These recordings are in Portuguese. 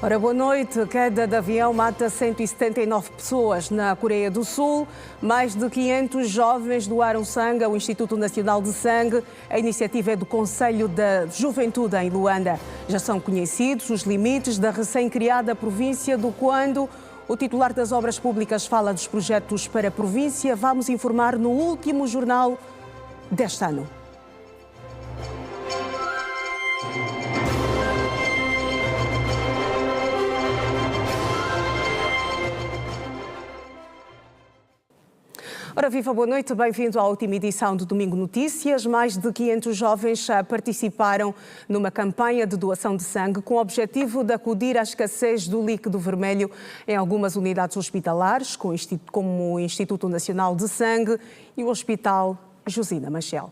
Ora, boa noite. Queda de avião mata 179 pessoas na Coreia do Sul. Mais de 500 jovens doaram sangue ao Instituto Nacional de Sangue. A iniciativa é do Conselho da Juventude em Luanda. Já são conhecidos os limites da recém-criada província do Quando. O titular das Obras Públicas fala dos projetos para a província. Vamos informar no último jornal deste ano. Ora, viva, boa noite, bem-vindo à última edição do Domingo Notícias. Mais de 500 jovens participaram numa campanha de doação de sangue com o objetivo de acudir à escassez do líquido vermelho em algumas unidades hospitalares, como o Instituto Nacional de Sangue e o Hospital Josina Machel.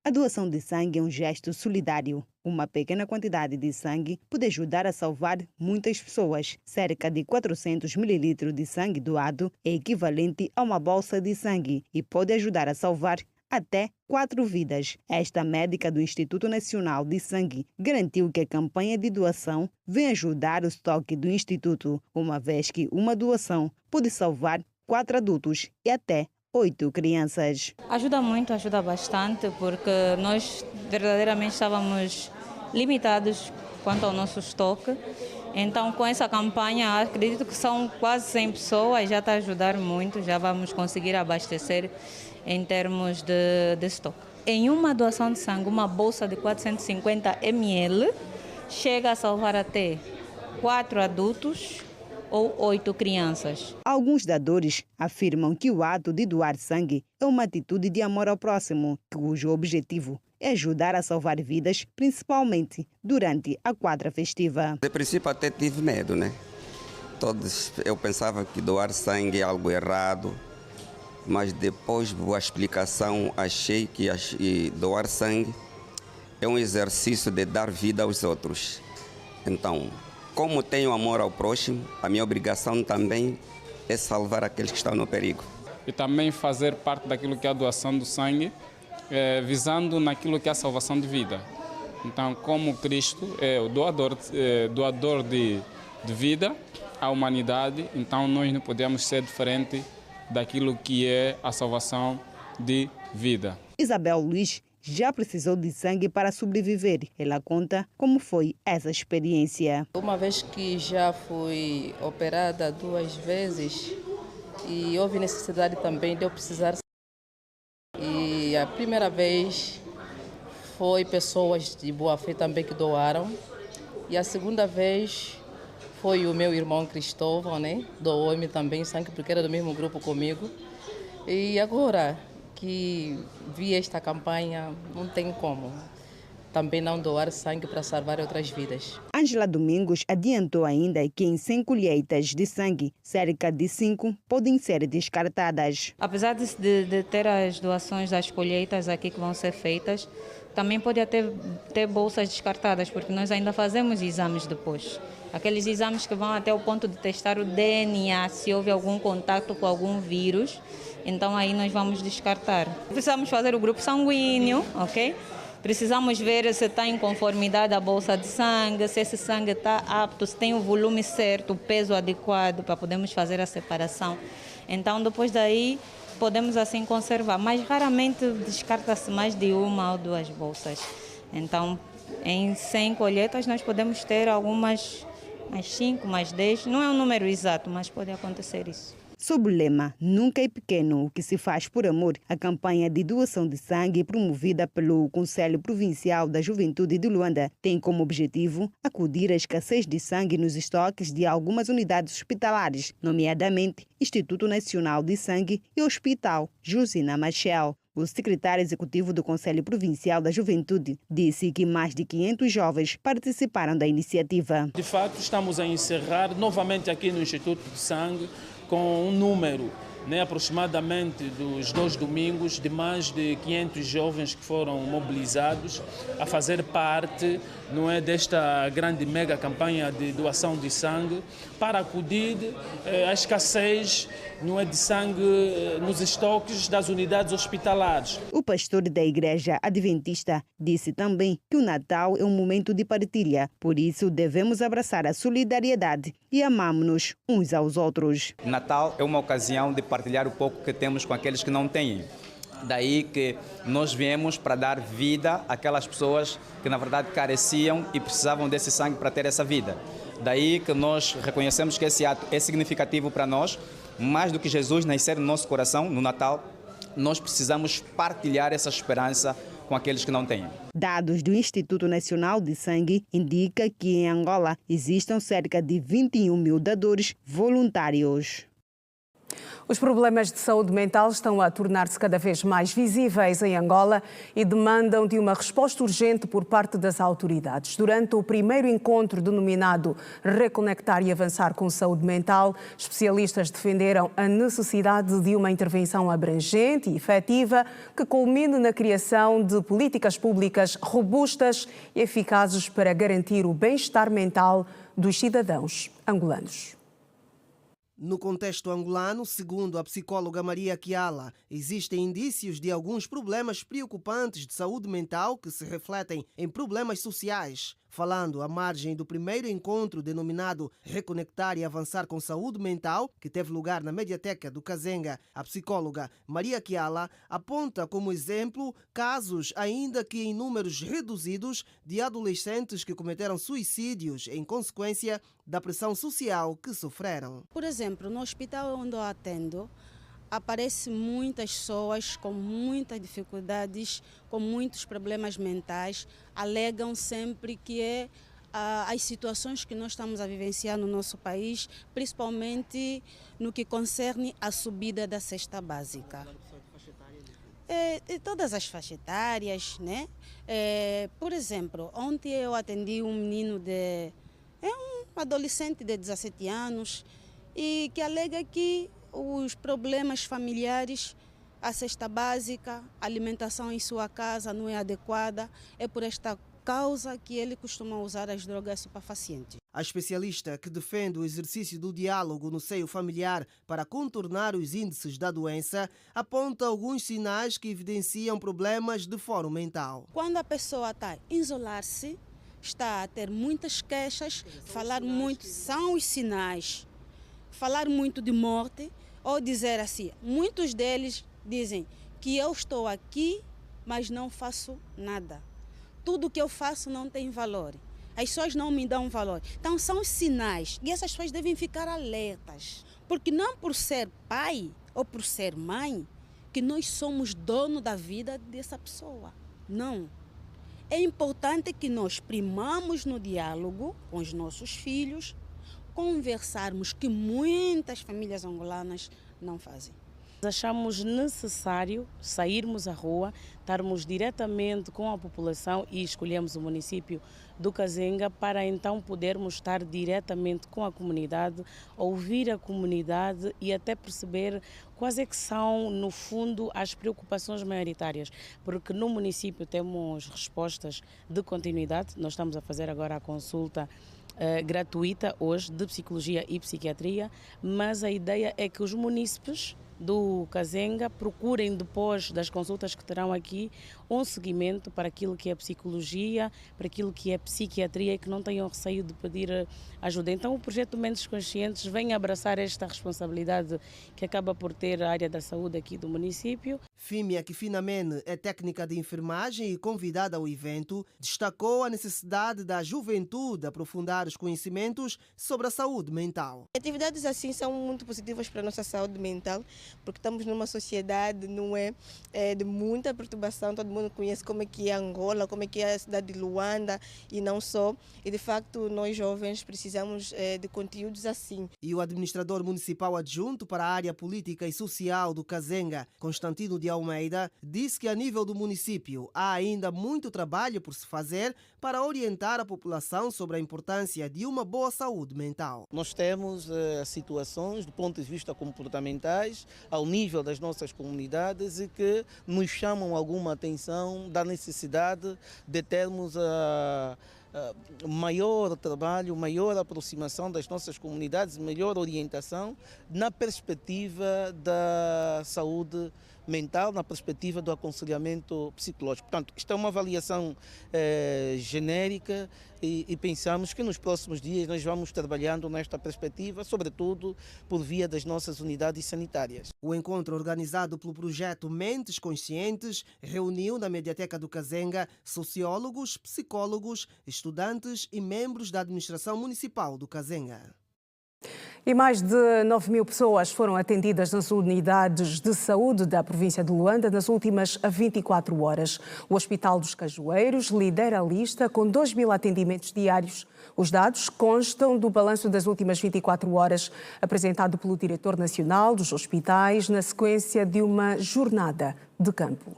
A doação de sangue é um gesto solidário. Uma pequena quantidade de sangue pode ajudar a salvar muitas pessoas. Cerca de 400 ml de sangue doado é equivalente a uma bolsa de sangue e pode ajudar a salvar até 4 vidas. Esta médica do Instituto Nacional de Sangue garantiu que a campanha de doação vem ajudar o estoque do Instituto, uma vez que uma doação pode salvar 4 adultos e até 8 crianças. Ajuda muito, ajuda bastante, porque nós verdadeiramente estávamos limitados quanto ao nosso estoque. Então, com essa campanha, acredito que são quase 100 pessoas, já está a ajudar muito, já vamos conseguir abastecer em termos de estoque. Em uma doação de sangue, uma bolsa de 450 ml chega a salvar até 4 adultos ou 8 crianças. Alguns dadores afirmam que o ato de doar sangue é uma atitude de amor ao próximo, cujo objetivo é ajudar a salvar vidas, principalmente durante a quadra festiva. De princípio até tive medo, né? Eu pensava que doar sangue é algo errado, mas depois de boa explicação achei que doar sangue é um exercício de dar vida aos outros. Então, como tenho amor ao próximo, a minha obrigação também é salvar aqueles que estão no perigo. E também fazer parte daquilo que é a doação do sangue, visando naquilo que é a salvação de vida. Então, como Cristo é o doador de vida à humanidade, então nós não podemos ser diferente daquilo que é a salvação de vida. Isabel Luiz já precisou de sangue para sobreviver. Ela conta como foi essa experiência. Uma vez que já fui operada 2 vezes e houve necessidade também de eu precisar. E a primeira vez foi pessoas de boa fé também que doaram. E a segunda vez foi o meu irmão Cristóvão, né? Doou-me também sangue porque era do mesmo grupo comigo. E agora que vi esta campanha, não tem como também não doar sangue para salvar outras vidas. Ângela Domingos adiantou ainda que em 100 colheitas de sangue, cerca de 5 podem ser descartadas. Apesar de ter as doações das colheitas aqui que vão ser feitas, também pode ter bolsas descartadas, porque nós ainda fazemos exames depois. Aqueles exames que vão até o ponto de testar o DNA, se houve algum contato com algum vírus, então aí nós vamos descartar. Precisamos fazer o grupo sanguíneo, ok? Precisamos ver se está em conformidade a bolsa de sangue, se esse sangue está apto, se tem o volume certo, o peso adequado para podermos fazer a separação. Então depois daí podemos assim conservar, mas raramente descarta-se mais de 1 ou 2 bolsas. Então em 100 colheitas nós podemos ter algumas, mais 5, mais 10, não é um número exato, mas pode acontecer isso. Sob o lema Nunca é Pequeno, o que se faz por amor, a campanha de doação de sangue promovida pelo Conselho Provincial da Juventude de Luanda tem como objetivo acudir à escassez de sangue nos estoques de algumas unidades hospitalares, nomeadamente Instituto Nacional de Sangue e Hospital Josina Machel. O secretário executivo do Conselho Provincial da Juventude disse que mais de 500 jovens participaram da iniciativa. De fato, estamos a encerrar novamente aqui no Instituto de Sangue com um número né, aproximadamente dos 2 domingos, de mais de 500 jovens que foram mobilizados a fazer parte, não é, desta grande mega campanha de doação de sangue para acudir à escassez, não é, de sangue nos estoques das unidades hospitalares. O pastor da Igreja Adventista disse também que o Natal é um momento de partilha, por isso devemos abraçar a solidariedade e amamos-nos uns aos outros. Natal é uma ocasião de partilhar o pouco que temos com aqueles que não têm. Daí que nós viemos para dar vida àquelas pessoas que na verdade careciam e precisavam desse sangue para ter essa vida. Daí que nós reconhecemos que esse ato é significativo para nós. Mais do que Jesus nascer no nosso coração, no Natal, nós precisamos partilhar essa esperança com aqueles que não têm. Dados do Instituto Nacional de Sangue indicam que em Angola existem cerca de 21 mil dadores voluntários. Os problemas de saúde mental estão a tornar-se cada vez mais visíveis em Angola e demandam de uma resposta urgente por parte das autoridades. Durante o primeiro encontro denominado Reconectar e Avançar com Saúde Mental, especialistas defenderam a necessidade de uma intervenção abrangente e efetiva que culmine na criação de políticas públicas robustas e eficazes para garantir o bem-estar mental dos cidadãos angolanos. No contexto angolano, segundo a psicóloga Maria Kiala, existem indícios de alguns problemas preocupantes de saúde mental que se refletem em problemas sociais. Falando à margem do primeiro encontro denominado Reconectar e Avançar com Saúde Mental, que teve lugar na Mediateca do Kazenga, a psicóloga Maria Kiala aponta como exemplo casos, ainda que em números reduzidos, de adolescentes que cometeram suicídios em consequência da pressão social que sofreram. Por exemplo, no hospital onde eu atendo, aparecem muitas pessoas com muitas dificuldades, com muitos problemas mentais, alegam sempre que as situações que nós estamos a vivenciar no nosso país, principalmente no que concerne a subida da cesta básica. Todas as faixas etárias, né? Por exemplo, ontem eu atendi um menino um adolescente de 17 anos e que alega que os problemas familiares, a cesta básica, a alimentação em sua casa não é adequada. É por esta causa que ele costuma usar as drogas estupefacientes. A especialista que defende o exercício do diálogo no seio familiar para contornar os índices da doença aponta alguns sinais que evidenciam problemas de fórum mental. Quando a pessoa está a isolar-se, está a ter muitas queixas, falar muito, são os sinais. Falar muito de morte, ou dizer assim, muitos deles dizem que eu estou aqui, mas não faço nada. Tudo que eu faço não tem valor. As pessoas não me dão valor. Então são os sinais e essas pessoas devem ficar alertas. Porque não por ser pai ou por ser mãe que nós somos dono da vida dessa pessoa. Não. É importante que nós primamos no diálogo com os nossos filhos, conversarmos, que muitas famílias angolanas não fazem. Achamos necessário sairmos à rua, estarmos diretamente com a população e escolhemos o município do Kazenga para então podermos estar diretamente com a comunidade, ouvir a comunidade e até perceber quais é que são, no fundo, as preocupações maioritárias. Porque no município temos respostas de continuidade, nós estamos a fazer agora a consulta gratuita hoje de psicologia e psiquiatria, mas a ideia é que os munícipes do Kazenga procurem depois das consultas que terão aqui um seguimento para aquilo que é psicologia, para aquilo que é psiquiatria e que não tenham receio de pedir ajuda. Então o projeto Mentes Conscientes vem abraçar esta responsabilidade que acaba por ter a área da saúde aqui do município. Fímia Kifinamene é técnica de enfermagem e convidada ao evento, destacou a necessidade da juventude aprofundar os conhecimentos sobre a saúde mental. Atividades assim são muito positivas para a nossa saúde mental, porque estamos numa sociedade, não é, de muita perturbação. Todo mundo conhece como é que é Angola, como é que é a cidade de Luanda e não só. E de facto nós jovens precisamos de conteúdos assim. E o administrador municipal adjunto para a área política e social do Kazenga, Constantino de Almeida, disse que a nível do município há ainda muito trabalho por se fazer para orientar a população sobre a importância de uma boa saúde mental. Nós temos situações do ponto de vista comportamentais ao nível das nossas comunidades e que nos chamam alguma atenção da necessidade de termos maior trabalho, maior aproximação das nossas comunidades, melhor orientação na perspectiva da saúde mental, na perspectiva do aconselhamento psicológico. Portanto, isto é uma avaliação genérica e pensamos que nos próximos dias nós vamos trabalhando nesta perspectiva, sobretudo por via das nossas unidades sanitárias. O encontro organizado pelo projeto Mentes Conscientes reuniu na Mediateca do Kazenga sociólogos, psicólogos, estudantes e membros da administração municipal do Kazenga. E mais de 9.000 pessoas foram atendidas nas unidades de saúde da província de Luanda nas últimas 24 horas. O Hospital dos Cajueiros lidera a lista com 2.000 atendimentos diários. Os dados constam do balanço das últimas 24 horas, apresentado pelo diretor nacional dos hospitais na sequência de uma jornada de campo.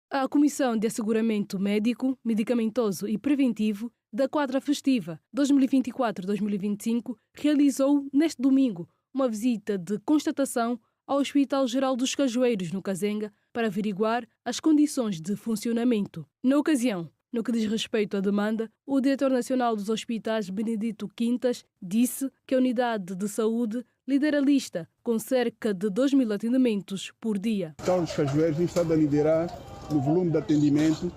A Comissão de Asseguramento Médico, Medicamentoso e Preventivo da Quadra Festiva 2024-2025 realizou neste domingo uma visita de constatação ao Hospital Geral dos Cajueiros, no Kazenga, para averiguar as condições de funcionamento. Na ocasião, no que diz respeito à demanda, o diretor nacional dos hospitais, Benedito Quintas, disse que a unidade de saúde lidera a lista, com cerca de 2.000 atendimentos por dia. O Hospital dos Cajueiros está a liderar no volume de atendimento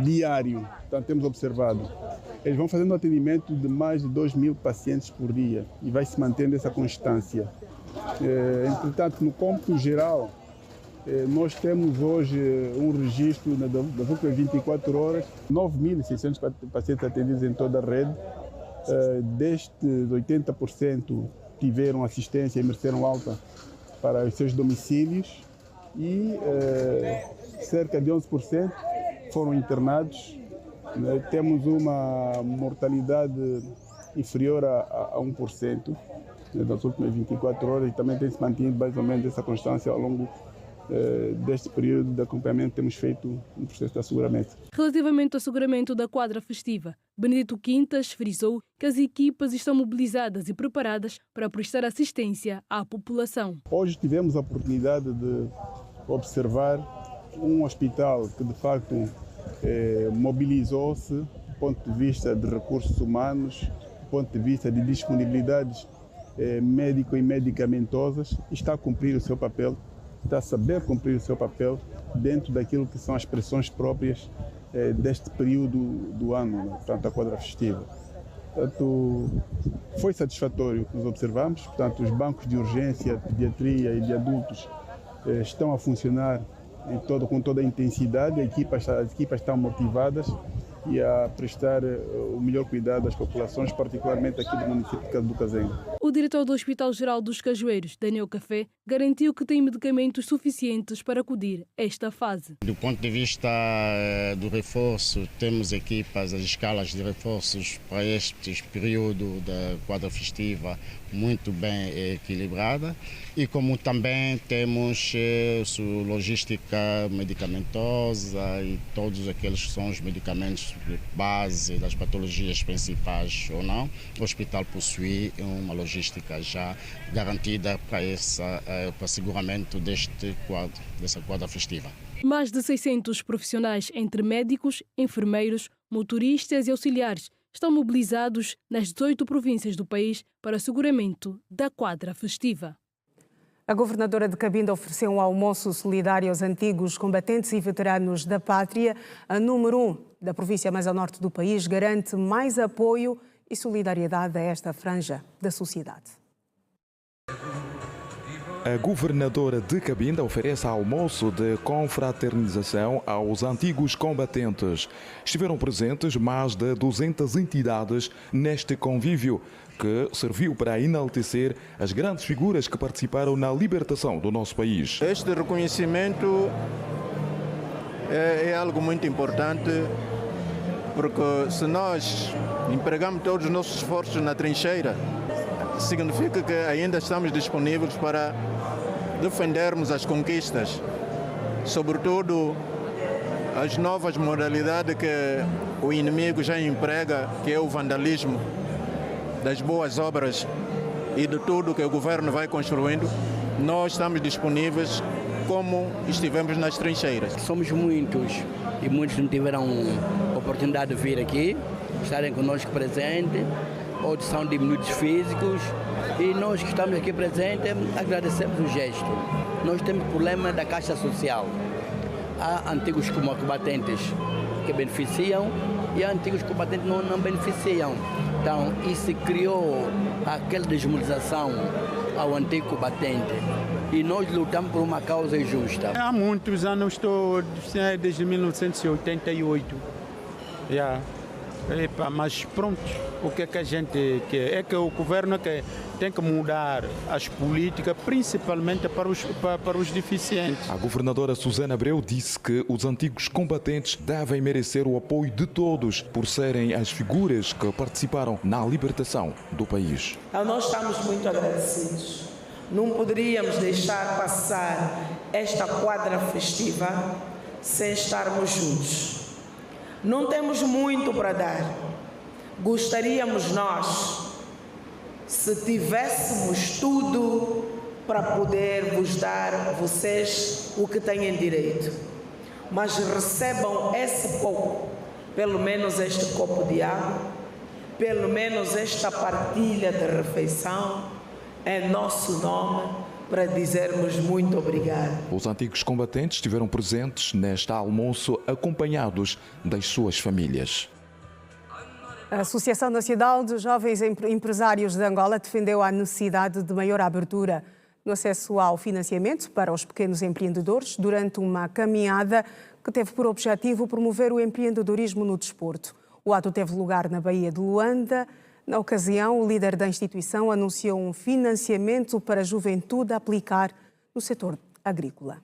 diário, portanto temos observado. Eles vão fazendo atendimento de mais de 2.000 pacientes por dia e vai se mantendo essa constância. Entretanto, no cômputo geral, nós temos hoje um registro das últimas 24 horas, 9.600 pacientes atendidos em toda a rede. Destes 80% tiveram assistência e mereceram alta para os seus domicílios e cerca de 11% foram internados. Temos uma mortalidade inferior a 1% das últimas 24 horas e também tem se mantido mais ou menos essa constância ao longo deste período de acompanhamento que temos feito no processo de asseguramento. Relativamente ao asseguramento da quadra festiva, Benedito Quintas frisou que as equipas estão mobilizadas e preparadas para prestar assistência à população. Hoje tivemos a oportunidade de observar um hospital que de facto mobilizou-se do ponto de vista de recursos humanos, do ponto de vista de disponibilidades médico e medicamentosas, está a cumprir o seu papel, está a saber cumprir o seu papel dentro daquilo que são as pressões próprias deste período do ano, portanto, a quadra festiva. Portanto, foi satisfatório o que nos observamos, portanto, os bancos de urgência, pediatria e de adultos estão a funcionar com toda a intensidade, as equipas estão motivadas e a prestar o melhor cuidado às populações, particularmente aqui do município do Kazenga. O diretor do Hospital Geral dos Cajueiros, Daniel Café, garantiu que tem medicamentos suficientes para acudir a esta fase. Do ponto de vista do reforço, temos equipas, as escalas de reforços para este período da quadra festiva muito bem equilibrada e como também temos logística medicamentosa e todos aqueles que são os medicamentos de base das patologias principais ou não, o hospital possui uma logística já garantida para para asseguramento dessa quadra festiva. Mais de 600 profissionais, entre médicos, enfermeiros, motoristas e auxiliares, estão mobilizados nas 18 províncias do país para o asseguramento da quadra festiva. A governadora de Cabinda ofereceu um almoço solidário aos antigos combatentes e veteranos da pátria. A número 1 da província mais ao norte do país garante mais apoio e solidariedade a esta franja da sociedade. A governadora de Cabinda oferece almoço de confraternização aos antigos combatentes. Estiveram presentes mais de 200 entidades neste convívio, que serviu para enaltecer as grandes figuras que participaram na libertação do nosso país. Este reconhecimento é algo muito importante, porque se nós empregamos todos os nossos esforços na trincheira, significa que ainda estamos disponíveis para defendermos as conquistas, sobretudo as novas modalidades que o inimigo já emprega, que é o vandalismo das boas obras e de tudo que o governo vai construindo. nós estamos disponíveis como estivemos nas trincheiras. Somos muitos e muitos não tiveram oportunidade de vir aqui, estarem conosco presentes, ou são diminuídos físicos, e nós que estamos aqui presentes agradecemos o gesto. Nós temos problema da Caixa Social. Há antigos combatentes que beneficiam e há antigos combatentes que não beneficiam. Então, isso criou aquela desmobilização ao antigo combatente. E nós lutamos por uma causa justa. Há muitos anos, estou desde 1988. Mas pronto, o que é que a gente quer? É que o governo tem que mudar as políticas, principalmente para os deficientes. A governadora Susana Abreu disse que os antigos combatentes devem merecer o apoio de todos por serem as figuras que participaram na libertação do país. Nós estamos muito agradecidos. Não poderíamos deixar passar esta quadra festiva sem estarmos juntos. Não temos muito para dar. Gostaríamos nós, se tivéssemos tudo para poder vos dar vocês o que têm direito. Mas recebam esse pouco, pelo menos este copo de água, pelo menos esta partilha de refeição, em nosso nome, para dizermos muito obrigado. Os antigos combatentes estiveram presentes neste almoço acompanhados das suas famílias. A Associação Nacional de Jovens Empresários de Angola defendeu a necessidade de maior abertura no acesso ao financiamento para os pequenos empreendedores durante uma caminhada que teve por objetivo promover o empreendedorismo no desporto. O ato teve lugar na Baía de Luanda. Na ocasião, o líder da instituição anunciou um financiamento para a juventude a aplicar no setor agrícola.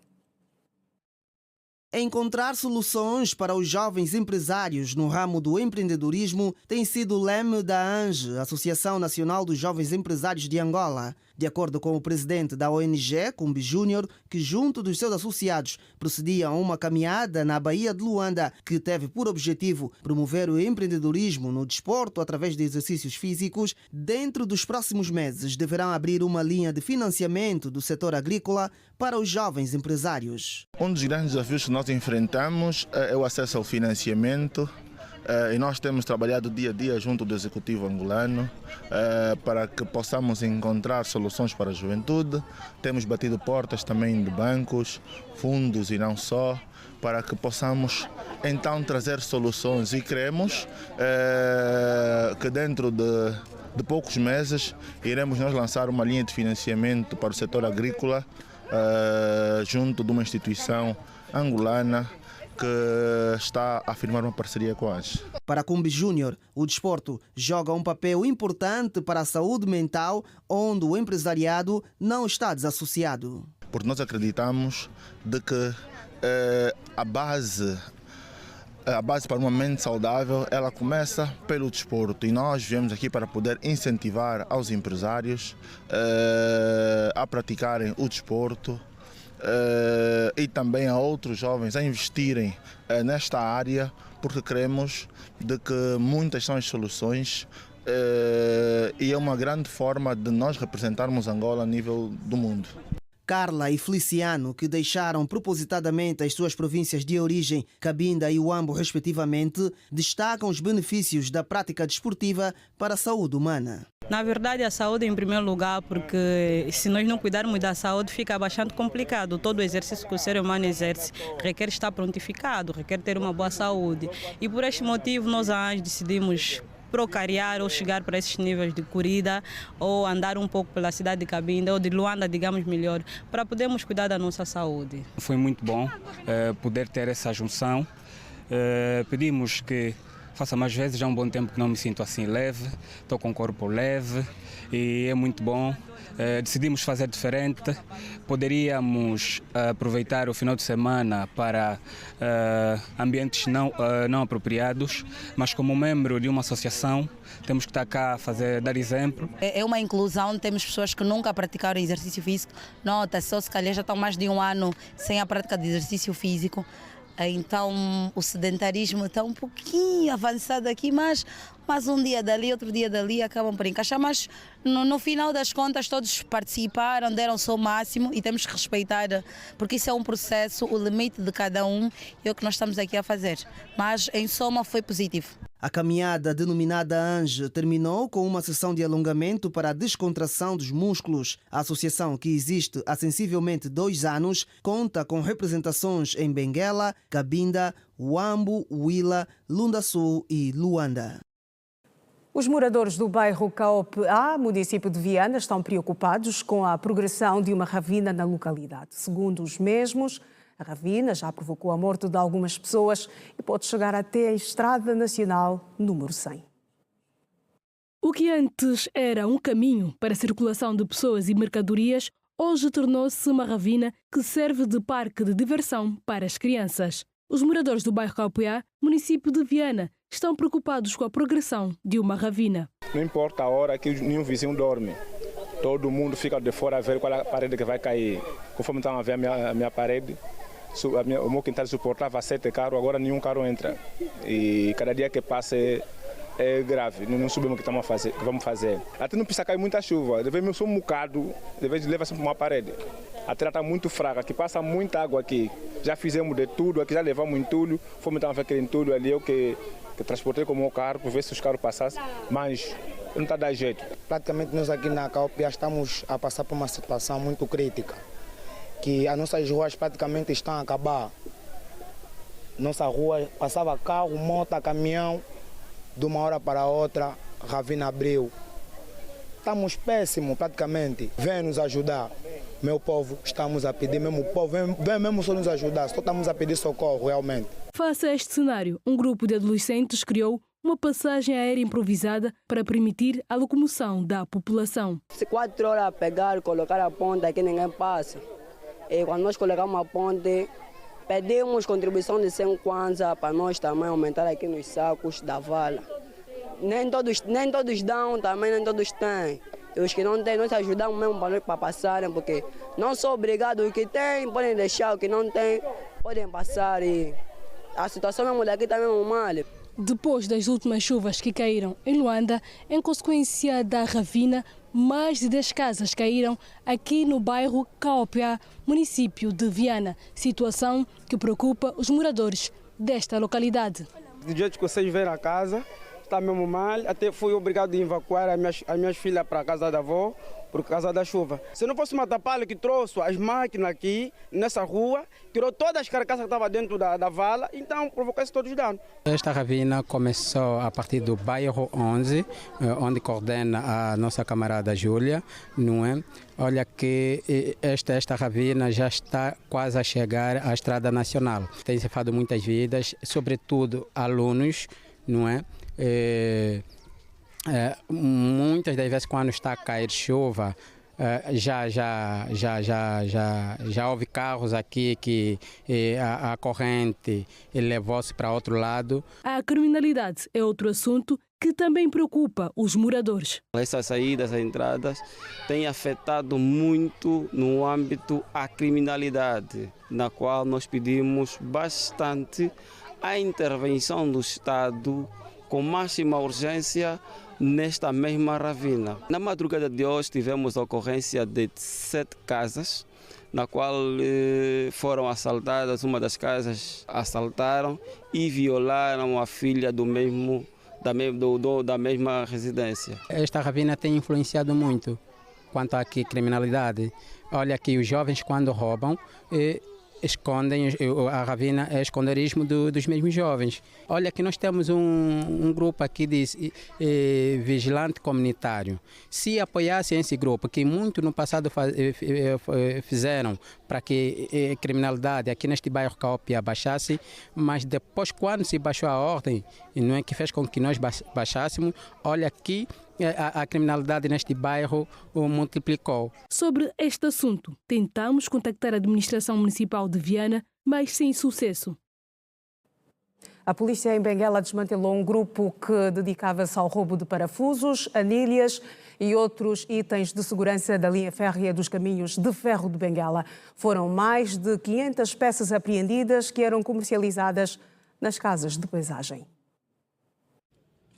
Encontrar soluções para os jovens empresários no ramo do empreendedorismo tem sido o leme da ANGE, Associação Nacional dos Jovens Empresários de Angola. De acordo com o presidente da ONG, Cumbi Júnior, que junto dos seus associados procedia a uma caminhada na Baía de Luanda, que teve por objetivo promover o empreendedorismo no desporto através de exercícios físicos, dentro dos próximos meses deverão abrir uma linha de financiamento do setor agrícola para os jovens empresários. Um dos grandes desafios que nós enfrentamos é o acesso ao financiamento. E nós temos trabalhado dia a dia junto do Executivo angolano para que possamos encontrar soluções para a juventude. Temos batido portas também de bancos, fundos e não só, para que possamos então trazer soluções. E queremos que dentro de poucos meses iremos nós lançar uma linha de financiamento para o setor agrícola junto de uma instituição angolana que está a firmar uma parceria com a ANGE. Para Cumbi Júnior, o desporto joga um papel importante para a saúde mental, onde o empresariado não está desassociado. Porque nós acreditamos de que a base para uma mente saudável, ela começa pelo desporto, e nós viemos aqui para poder incentivar aos empresários a praticarem o desporto, e também a outros jovens a investirem nesta área, porque queremos de que muitas são as soluções e é uma grande forma de nós representarmos Angola a nível do mundo. Carla e Feliciano, que deixaram propositadamente as suas províncias de origem, Cabinda e Huambo, respectivamente, destacam os benefícios da prática desportiva para a saúde humana. Na verdade, a saúde em primeiro lugar, porque se nós não cuidarmos da saúde fica bastante complicado. Todo o exercício que o ser humano exerce requer estar prontificado, requer ter uma boa saúde. E por este motivo nós decidimos procariar ou chegar para esses níveis de corrida ou andar um pouco pela cidade de Cabinda ou de Luanda, digamos melhor, para podermos cuidar da nossa saúde. Foi muito bom poder ter essa junção. Pedimos que faça mais vezes, já há um bom tempo que não me sinto assim leve, estou com o corpo leve e é muito bom. Decidimos fazer diferente, poderíamos aproveitar o final de semana para ambientes não apropriados, mas como membro de uma associação temos que estar cá a dar exemplo. É uma inclusão, temos pessoas que nunca praticaram exercício físico, nota-se, só se calhar já estão mais de um ano sem a prática de exercício físico. Então o sedentarismo está um pouquinho avançado aqui, mas um dia dali, outro dia dali, acabam por encaixar. Mas no final das contas todos participaram, deram o seu máximo e temos que respeitar, porque isso é um processo, o limite de cada um é o que nós estamos aqui a fazer. Mas em soma foi positivo. A caminhada denominada ANGE terminou com uma sessão de alongamento para a descontração dos músculos. A associação, que existe há sensivelmente 2 anos, conta com representações em Benguela, Cabinda, Huambo, Huila, Lunda Sul e Luanda. Os moradores do bairro Caope A, município de Viana, estão preocupados com a progressão de uma ravina na localidade. Segundo os mesmos, a ravina já provocou a morte de algumas pessoas e pode chegar até a Estrada Nacional número 100. O que antes era um caminho para a circulação de pessoas e mercadorias, hoje tornou-se uma ravina que serve de parque de diversão para as crianças. Os moradores do bairro Caope A, município de Viana, estão preocupados com a progressão de uma ravina. Não importa a hora que nenhum vizinho dorme. Todo mundo fica de fora a ver qual é a parede que vai cair. Conforme estão a ver a minha parede, o meu quintal suportava 7 carros, agora nenhum carro entra. E cada dia que passa é grave, não sabemos o que vamos fazer. Até não precisa cair muita chuva, devemos só um bocado, devemos levar sempre uma parede. A terra está muito fraca, aqui passa muita água aqui. Já fizemos de tudo, aqui já levamos entulho, fomos então ver aquele entulho ali, eu que transportei com o meu carro, para ver se os carros passassem, mas não está a dar jeito. Praticamente nós aqui na Caope estamos a passar por uma situação muito crítica, que as nossas ruas praticamente estão a acabar. Nossa rua passava carro, moto, caminhão, de uma hora para outra, ravina abriu. Estamos péssimos praticamente, vem nos ajudar. Meu povo, estamos a pedir, mesmo o povo, vem mesmo só nos ajudar, só estamos a pedir socorro realmente. Face a este cenário, um grupo de adolescentes criou uma passagem aérea improvisada para permitir a locomoção da população. Se 4 horas a pegar, colocar a ponte aqui ninguém passa. E quando nós colocamos a ponte, pedimos contribuição de 100 kwanza para nós também aumentar aqui nos sacos da vala. Nem todos dão, também nem todos têm. E os que não têm, nós ajudamos mesmo para passarem, porque não sou obrigado, os que têm podem deixar, os que não têm podem passar. E a situação mesmo daqui está mesmo mal. Depois das últimas chuvas que caíram em Luanda, em consequência da ravina, mais de 10 casas caíram aqui no bairro Caope A, município de Viana, situação que preocupa os moradores desta localidade. Do jeito que vocês verem a casa, está mesmo mal, até fui obrigado a evacuar as minhas filhas para a casa da avó por causa da chuva. Se não fosse uma tapalha que trouxe as máquinas aqui nessa rua, tirou todas as carcaças que estavam dentro da vala, então provocou-se todos os danos. Esta ravina começou a partir do bairro 11, onde coordena a nossa camarada Júlia, não é? Olha que esta ravina já está quase a chegar à Estrada Nacional. Tem ceifado muitas vidas, sobretudo alunos, não é? Muitas das vezes quando está a cair chuva, já houve carros aqui que a corrente levou-se para outro lado. A criminalidade é outro assunto que também preocupa os moradores. Essas saídas, essas entradas têm afetado muito no âmbito a criminalidade, na qual nós pedimos bastante a intervenção do Estado com máxima urgência nesta mesma ravina. Na madrugada de hoje tivemos a ocorrência de 7 casas, na qual foram assaltadas. Uma das casas assaltaram e violaram a filha da mesma residência. Esta ravina tem influenciado muito quanto à criminalidade. Olha que os jovens quando roubam escondem, a ravina é esconderijo dos mesmos jovens. Olha que nós temos um grupo aqui de vigilante comunitário. Se apoiassem esse grupo, que muito no passado fizeram para que a criminalidade aqui neste bairro Caope baixasse, mas depois quando se baixou a ordem, não é que fez com que nós baixássemos, olha aqui a criminalidade neste bairro multiplicou. Sobre este assunto, tentamos contactar a administração municipal de Viana, mas sem sucesso. A polícia em Benguela desmantelou um grupo que dedicava-se ao roubo de parafusos, anilhas e outros itens de segurança da linha férrea dos caminhos de ferro de Benguela. Foram mais de 500 peças apreendidas que eram comercializadas nas casas de paisagem.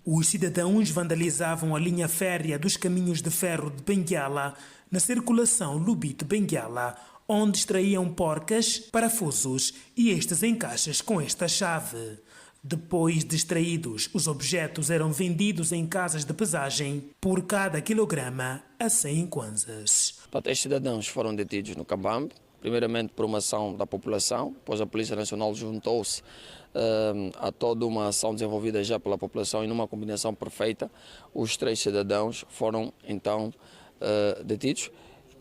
Os cidadãos vandalizavam a linha férrea dos caminhos de ferro de Benguela na circulação Lubito-Benguela, onde extraíam porcas, parafusos e estes em caixas com esta chave. Depois de extraídos, os objetos eram vendidos em casas de pesagem por cada quilograma a 100 kwanzas. Estes cidadãos foram detidos no Cabambe, primeiramente por uma ação da população, depois a Polícia Nacional juntou-se a toda uma ação desenvolvida já pela população e numa combinação perfeita, os 3 cidadãos foram então detidos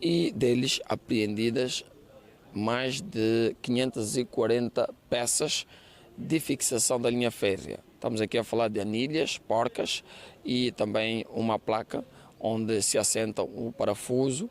e deles apreendidas mais de 540 peças de fixação da linha férrea. Estamos aqui a falar de anilhas, porcas e também uma placa onde se assenta um parafuso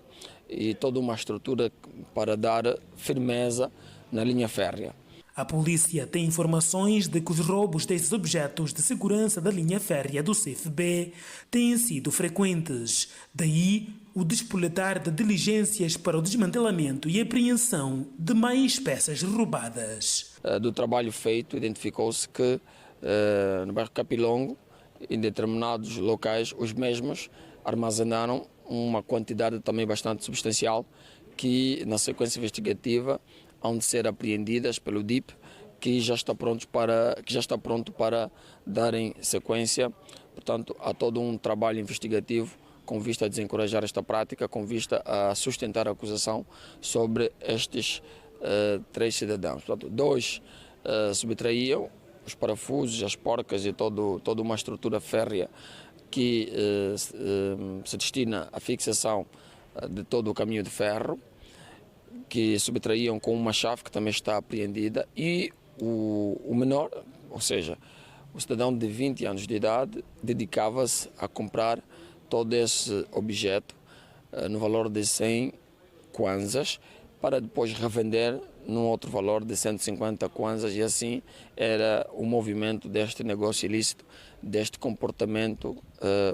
e toda uma estrutura para dar firmeza na linha férrea. A polícia tem informações de que os roubos destes objetos de segurança da linha férrea do CFB têm sido frequentes. Daí, o despoletar de diligências para o desmantelamento e apreensão de mais peças roubadas. Do trabalho feito, identificou-se que no bairro Capilongo, em determinados locais, os mesmos armazenaram uma quantidade também bastante substancial que, na sequência investigativa, hão de ser apreendidas pelo DIP, que já está pronto para darem sequência. Portanto, há todo um trabalho investigativo com vista a desencorajar esta prática, com vista a sustentar a acusação sobre estes 3 cidadãos. Portanto, 2 subtraíam os parafusos, as porcas e toda uma estrutura férrea que se destina à fixação de todo o caminho de ferro, que subtraíam com uma chave que também está apreendida, e o menor, ou seja, o cidadão de 20 anos de idade, dedicava-se a comprar todo esse objeto no valor de 100 kwanzas para depois revender num outro valor de 150 kwanzas, e assim era o movimento deste negócio ilícito, deste comportamento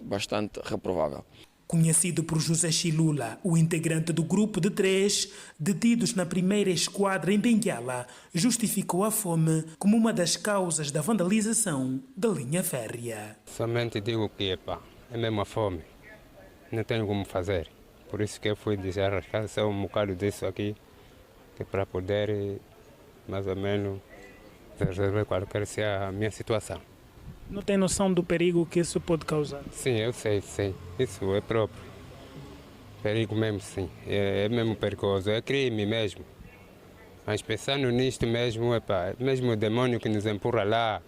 bastante reprovável. Conhecido por José Chilula, o integrante do grupo de 3 detidos na primeira esquadra em Benguela, justificou a fome como uma das causas da vandalização da linha férrea. Somente digo que é mesmo a fome, não tenho como fazer. Por isso que eu fui desarrascar só um bocado disso aqui, que para poder mais ou menos resolver qualquer seja a minha situação. Não tem noção do perigo que isso pode causar? Sim, eu sei. Isso é próprio. Perigo mesmo, sim. É mesmo perigoso, é crime mesmo. Mas pensando nisto mesmo, mesmo o demônio que nos empurra lá,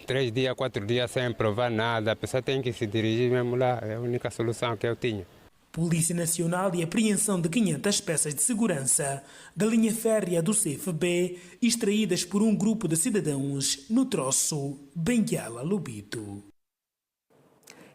3 dias, 4 dias sem provar nada, a pessoa tem que se dirigir mesmo lá, é a única solução que eu tinha. Polícia Nacional e apreensão de 500 peças de segurança da linha férrea do CFB, extraídas por um grupo de cidadãos no troço Benguela-Lubito.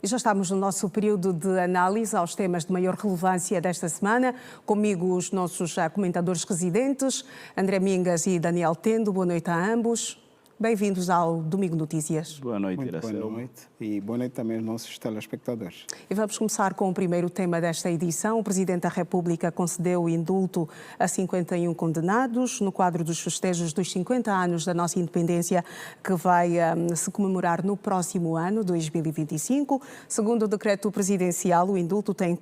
E já estamos no nosso período de análise aos temas de maior relevância desta semana. Comigo os nossos comentadores residentes, André Mingas e Daniel Tendo. Boa noite a ambos. Bem-vindos ao Domingo Notícias. Boa noite, Iracema. Boa noite e boa noite também aos nossos telespectadores. E vamos começar com o primeiro tema desta edição. O Presidente da República concedeu o indulto a 51 condenados no quadro dos festejos dos 50 anos da nossa independência, que vai se comemorar no próximo ano, 2025. Segundo o decreto presidencial, o indulto tem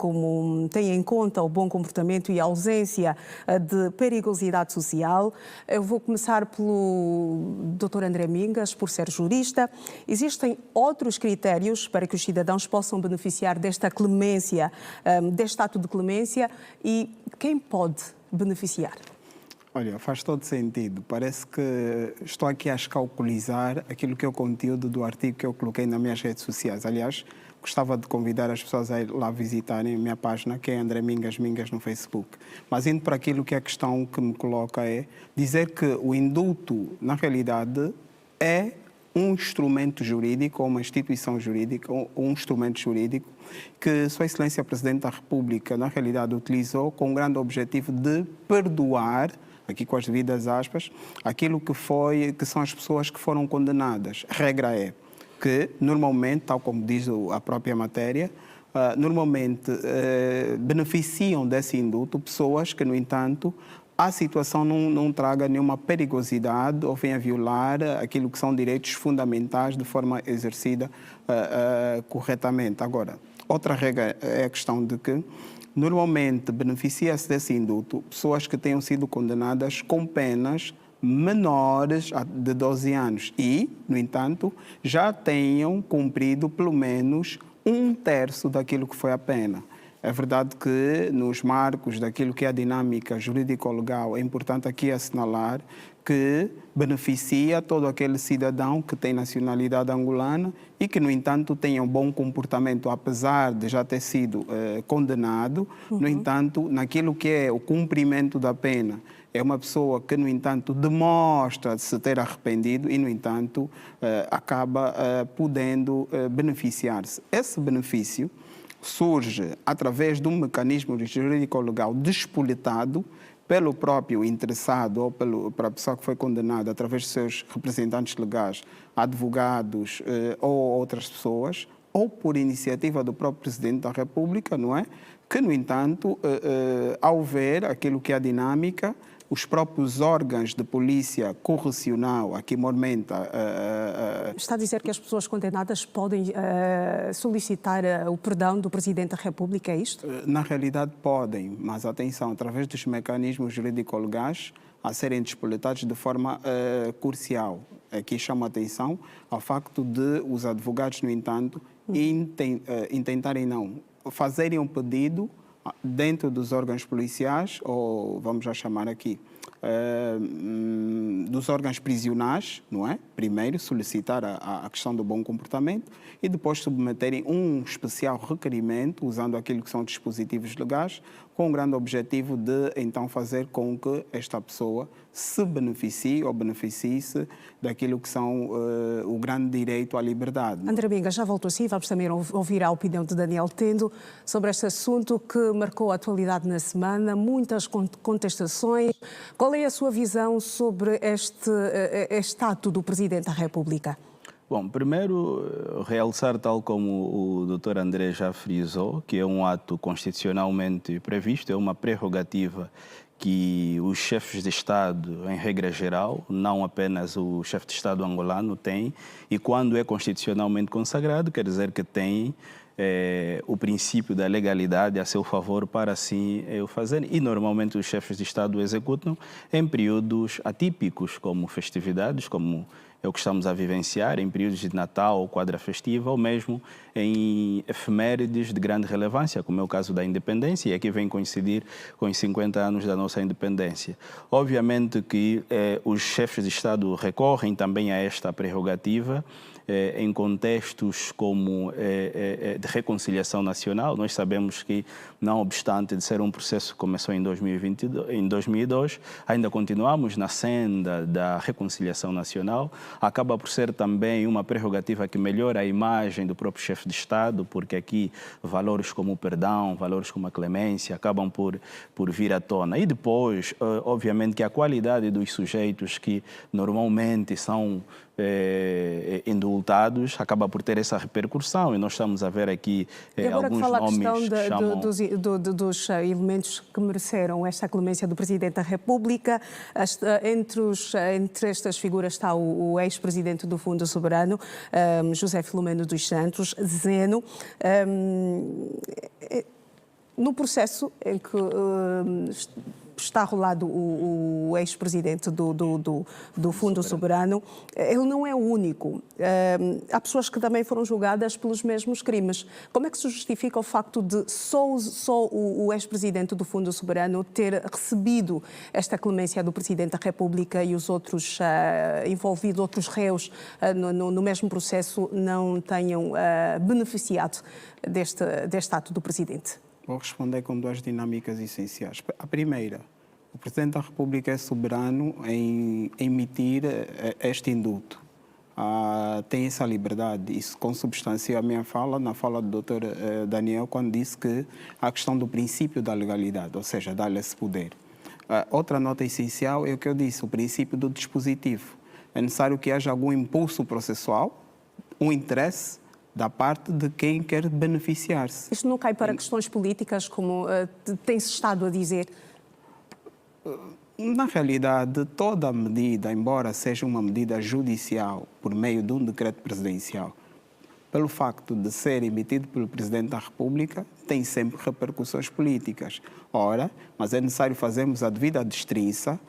em conta o bom comportamento e a ausência de perigosidade social. Eu vou começar pelo Dr. André Mingas, por ser jurista. Existem outros critérios para que os cidadãos possam beneficiar desta clemência, deste ato de clemência, e quem pode beneficiar? Olha, faz todo sentido. Parece que estou aqui a escalculizar aquilo que é o conteúdo do artigo que eu coloquei nas minhas redes sociais. Aliás, gostava de convidar as pessoas a ir lá visitarem a minha página, que é André Mingas no Facebook. Mas indo para aquilo que a questão que me coloca é dizer que o indulto, na realidade, é um instrumento jurídico, ou uma instituição jurídica, ou um instrumento jurídico que Sua Excelência Presidente da República, na realidade, utilizou com o grande objetivo de perdoar aqui com as devidas aspas, aquilo que são as pessoas que foram condenadas. Regra é que, normalmente, tal como diz a própria matéria, normalmente beneficiam desse indulto pessoas que, no entanto, a situação não traga nenhuma perigosidade ou venha violar aquilo que são direitos fundamentais de forma exercida corretamente. Agora, outra regra é a questão de que normalmente beneficia-se desse indulto pessoas que tenham sido condenadas com penas menores de 12 anos e, no entanto, já tenham cumprido pelo menos 1/3 daquilo que foi a pena. É verdade que nos marcos daquilo que é a dinâmica jurídico-legal é importante aqui assinalar que beneficia todo aquele cidadão que tem nacionalidade angolana e que, no entanto, tenha um bom comportamento, apesar de já ter sido condenado. No entanto, naquilo que é o cumprimento da pena, é uma pessoa que, no entanto, demonstra se ter arrependido e, no entanto, acaba podendo beneficiar-se. Esse benefício surge através de um mecanismo jurídico-legal despolitado pelo próprio interessado ou para a pessoa que foi condenada, através de seus representantes legais, advogados ou outras pessoas, ou por iniciativa do próprio Presidente da República, não é? Que, no entanto, ao ver aquilo que é a dinâmica, os próprios órgãos de polícia correcional, aqui Mormenta... Está a dizer que as pessoas condenadas podem solicitar o perdão do Presidente da República, é isto? Na realidade podem, mas atenção, através dos mecanismos jurídico-legais a serem despolitados de forma crucial. Aqui chamo a atenção ao facto de os advogados, no entanto, intentarem fazerem um pedido dentro dos órgãos policiais, ou vamos já chamar aqui, dos órgãos prisionais, não é? Primeiro solicitar a questão do bom comportamento e depois submeterem um especial requerimento, usando aquilo que são dispositivos legais, com o grande objetivo de então fazer com que esta pessoa se beneficie ou beneficie-se daquilo que são o grande direito à liberdade. André Benga, já voltou assim, vamos também ouvir a opinião de Daniel Tendo sobre este assunto que marcou a atualidade na semana, muitas contestações. Qual é a sua visão sobre este ato do Presidente da República? Bom, primeiro, realçar, tal como o Dr. André já frisou, que é um ato constitucionalmente previsto, é uma prerrogativa que os chefes de Estado, em regra geral, não apenas o chefe de Estado angolano tem, e quando é constitucionalmente consagrado, quer dizer que tem o princípio da legalidade a seu favor para assim o fazer. E normalmente os chefes de Estado o executam em períodos atípicos, como festividades, como é o que estamos a vivenciar, em períodos de Natal ou quadra festiva, ou mesmo em efemérides de grande relevância, como é o caso da independência, e aqui vem coincidir com os 50 anos da nossa independência. Obviamente que os chefes de Estado recorrem também a esta prerrogativa em contextos como de reconciliação nacional. Nós sabemos que, não obstante de ser um processo que começou em 2002, ainda continuamos na senda da reconciliação nacional. Acaba por ser também uma prerrogativa que melhora a imagem do próprio chefe de Estado, porque aqui valores como o perdão, valores como a clemência acabam por vir à tona. E depois, obviamente, que a qualidade dos sujeitos que normalmente são indultados acaba por ter essa repercussão, e nós estamos a ver aqui alguns nomes que chamam... dos elementos que mereceram esta clemência do Presidente da República. Entre estas figuras está o ex-presidente do Fundo Soberano, José Filomeno dos Santos, Zeno. No processo em que está rolado o ex-presidente do Fundo Soberano, ele não é o único. Há pessoas que também foram julgadas pelos mesmos crimes. Como é que se justifica o facto de só o ex-presidente do Fundo Soberano ter recebido esta clemência do Presidente da República e os outros envolvidos, outros réus no mesmo processo, não tenham beneficiado deste ato do Presidente? Vou responder com duas dinâmicas essenciais. A primeira, o Presidente da República é soberano em emitir este indulto. Tem essa liberdade. Isso consubstancia a minha fala, na fala do Dr. Daniel, quando disse que a questão do princípio da legalidade, ou seja, dar-lhe esse poder. Outra nota essencial é o que eu disse, o princípio do dispositivo. É necessário que haja algum impulso processual, um interesse da parte de quem quer beneficiar-se. Isto não cai para questões políticas, como tem-se estado a dizer? Na realidade, toda a medida, embora seja uma medida judicial por meio de um decreto presidencial, pelo facto de ser emitido pelo Presidente da República, tem sempre repercussões políticas. Ora, mas é necessário fazermos a devida distinção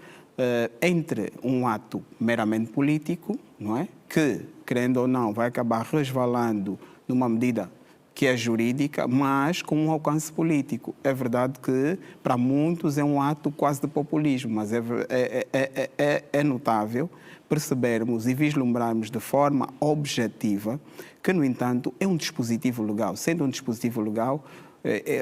entre um ato meramente político, não é? Que, querendo ou não, vai acabar resvalando numa medida que é jurídica, mas com um alcance político. É verdade que, para muitos, é um ato quase de populismo, mas é notável percebermos e vislumbrarmos de forma objetiva que, no entanto, é um dispositivo legal. Sendo um dispositivo legal,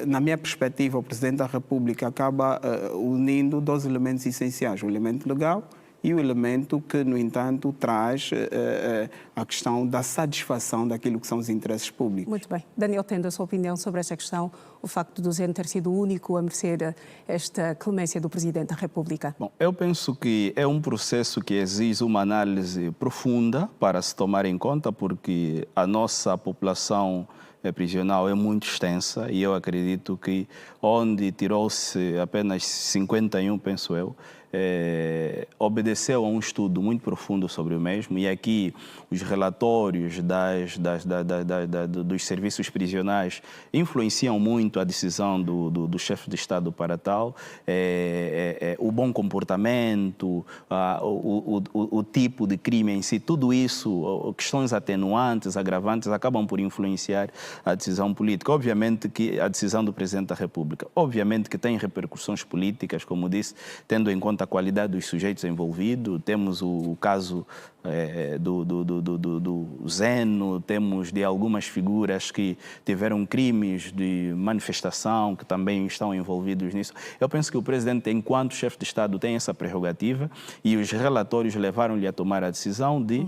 na minha perspectiva, o Presidente da República acaba unindo dois elementos essenciais, o elemento legal e o elemento que, no entanto, traz a questão da satisfação daquilo que são os interesses públicos. Muito bem. Daniel, tendo a sua opinião sobre esta questão, o facto do Zeno ter sido o único a merecer esta clemência do Presidente da República? Bom, eu penso que é um processo que exige uma análise profunda para se tomar em conta, porque a nossa população prisional é muito extensa e eu acredito que onde tirou-se apenas 51, penso eu, obedeceu a um estudo muito profundo sobre o mesmo, e aqui os relatórios dos serviços prisionais influenciam muito a decisão do chefe de Estado para tal, o bom comportamento, o tipo de crime em si, tudo isso, questões atenuantes, agravantes, acabam por influenciar a decisão política. Obviamente que a decisão do Presidente da República, obviamente que tem repercussões políticas, como disse, tendo em conta a qualidade dos sujeitos envolvidos. Temos o caso do Zeno, temos de algumas figuras que tiveram crimes de manifestação, que também estão envolvidos nisso. Eu penso que o Presidente, enquanto chefe de Estado, tem essa prerrogativa e os relatórios levaram-lhe a tomar a decisão de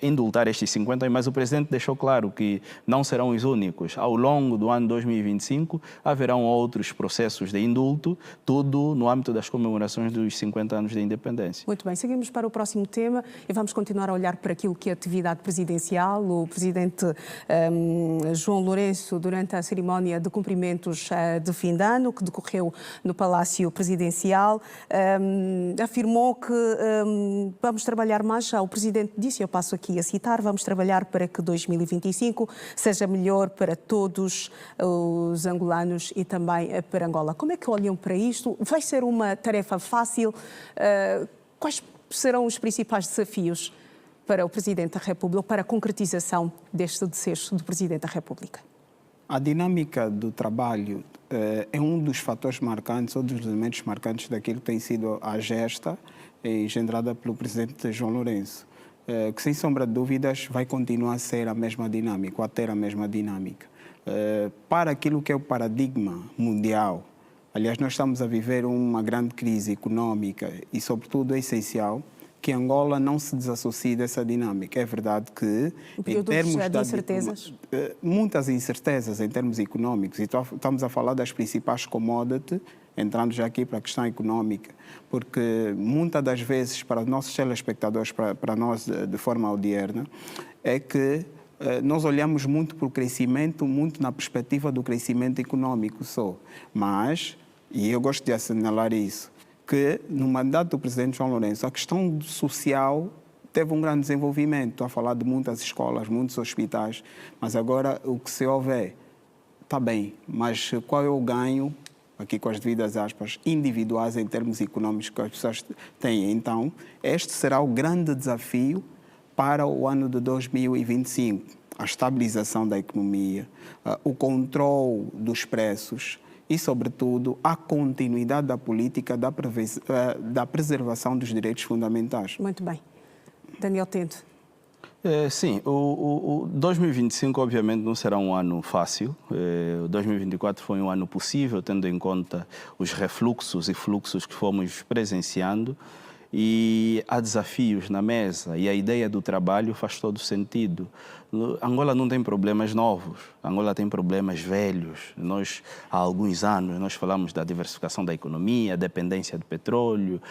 indultar estes 50, mas o Presidente deixou claro que não serão os únicos. Ao longo do ano 2025, haverão outros processos de indulto, tudo no âmbito das comemorações dos 50 anos da independência. Muito bem, seguimos para o próximo tema e vamos continuar a olhar para aquilo que é a atividade presidencial. O Presidente João Lourenço, durante a cerimónia de cumprimentos de fim de ano, que decorreu no Palácio Presidencial, afirmou que vamos trabalhar mais, o Presidente disse, eu passo aqui a citar, vamos trabalhar para que 2025 seja melhor para todos os angolanos e também para Angola. Como é que olham para isto? Vai ser uma tarefa fácil? Quais serão os principais desafios para o Presidente da República, ou para a concretização deste desejo do Presidente da República? A dinâmica do trabalho é um dos fatores marcantes, ou dos elementos marcantes daquilo que tem sido a gesta engendrada pelo Presidente João Lourenço, que, sem sombra de dúvidas, vai continuar a ser a mesma dinâmica, ou a ter a mesma dinâmica. Para aquilo que é o paradigma mundial, aliás, nós estamos a viver uma grande crise económica e, sobretudo, é essencial que Angola não se desassocie dessa dinâmica. É verdade que, em termos de incertezas, muitas incertezas em termos económicos, e estamos a falar das principais commodities, entrando já aqui para a questão económica, porque muitas das vezes, para os nossos telespectadores, para nós de forma odierna, é que nós olhamos muito para o crescimento, muito na perspectiva do crescimento económico só. Mas, e eu gosto de assinalar isso, que no mandato do Presidente João Lourenço, a questão social teve um grande desenvolvimento. Estou a falar de muitas escolas, muitos hospitais, mas agora o que se ouve é, está bem, mas qual é o ganho, aqui com as devidas aspas, individuais em termos económicos que as pessoas têm? Então, este será o grande desafio para o ano de 2025. A estabilização da economia, o controle dos preços e, sobretudo, a continuidade da política da preservação dos direitos fundamentais. Muito bem. Daniel Tento. Sim, o 2025 obviamente não será um ano fácil. O 2024 foi um ano possível, tendo em conta os refluxos e fluxos que fomos presenciando. e há desafios na mesa e a ideia do trabalho faz todo sentido. Angola não tem problemas novos, Angola tem problemas velhos. Nós, há alguns anos, nós falamos da diversificação da economia, dependência do petróleo,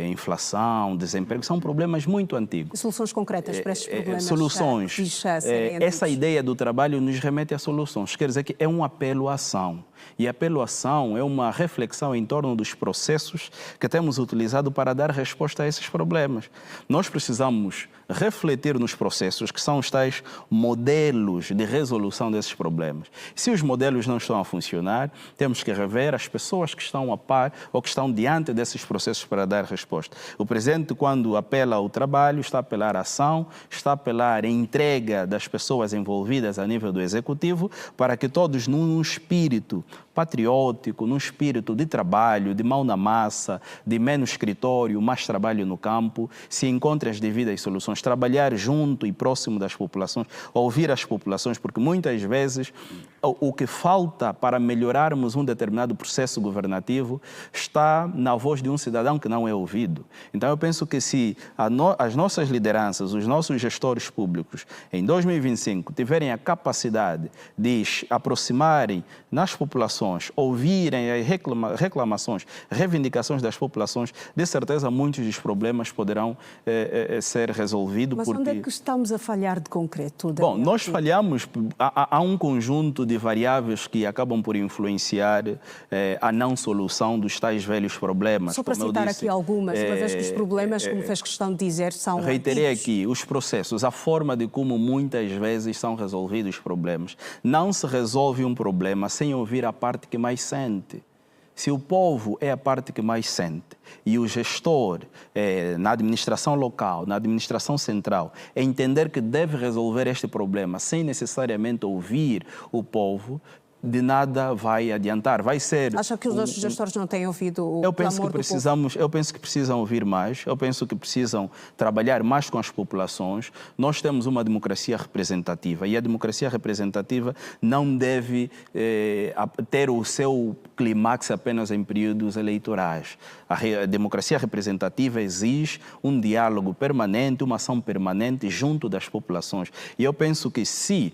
inflação, desemprego, são problemas muito antigos. Soluções concretas para esses problemas? Soluções. Essa ideia do trabalho nos remete a soluções, quer dizer que é um apelo à ação. E apelo à ação é uma reflexão em torno dos processos que temos utilizado para dar resposta a esses problemas. Nós precisamos refletir nos processos que são os tais modelos de resolução desses problemas. Se os modelos não estão a funcionar, temos que rever as pessoas que estão a par ou que estão diante desses processos para dar resposta. O presidente, quando apela ao trabalho, está a apelar à ação, está a apelar à entrega das pessoas envolvidas a nível do executivo para que todos, num espírito patriótico, num espírito de trabalho, de mão na massa, de menos escritório, mais trabalho no campo, se encontrem as devidas soluções. Trabalhar junto e próximo das populações, ouvir as populações, porque muitas vezes o que falta para melhorarmos um determinado processo governativo está na voz de um cidadão que não é ouvido. Então eu penso que se as nossas lideranças, os nossos gestores públicos, em 2025, tiverem a capacidade de aproximarem nas populações, ouvirem as reclamações, reivindicações das populações, de certeza muitos dos problemas poderão ser resolvidos. Mas onde é que estamos a falhar de concreto? Bom, nós falhamos, há um conjunto de variáveis que acabam por influenciar a não solução dos tais velhos problemas. Só para citar aqui algumas, uma vez que os problemas, como fez questão de dizer, são reiterei antigos. Aqui, os processos, a forma de como muitas vezes são resolvidos os problemas. Não se resolve um problema sem ouvir a parte que mais sente. Se o povo é a parte que mais sente e o gestor, na administração local, na administração central, entender que deve resolver este problema sem necessariamente ouvir o povo, de nada vai adiantar. Vai ser... Acha que os nossos gestores não têm ouvido o clamor do povo? Eu penso que precisam ouvir mais, eu penso que precisam trabalhar mais com as populações. Nós temos uma democracia representativa e a democracia representativa não deve ter o seu clímax apenas em períodos eleitorais. A democracia representativa exige um diálogo permanente, uma ação permanente junto das populações. E eu penso que se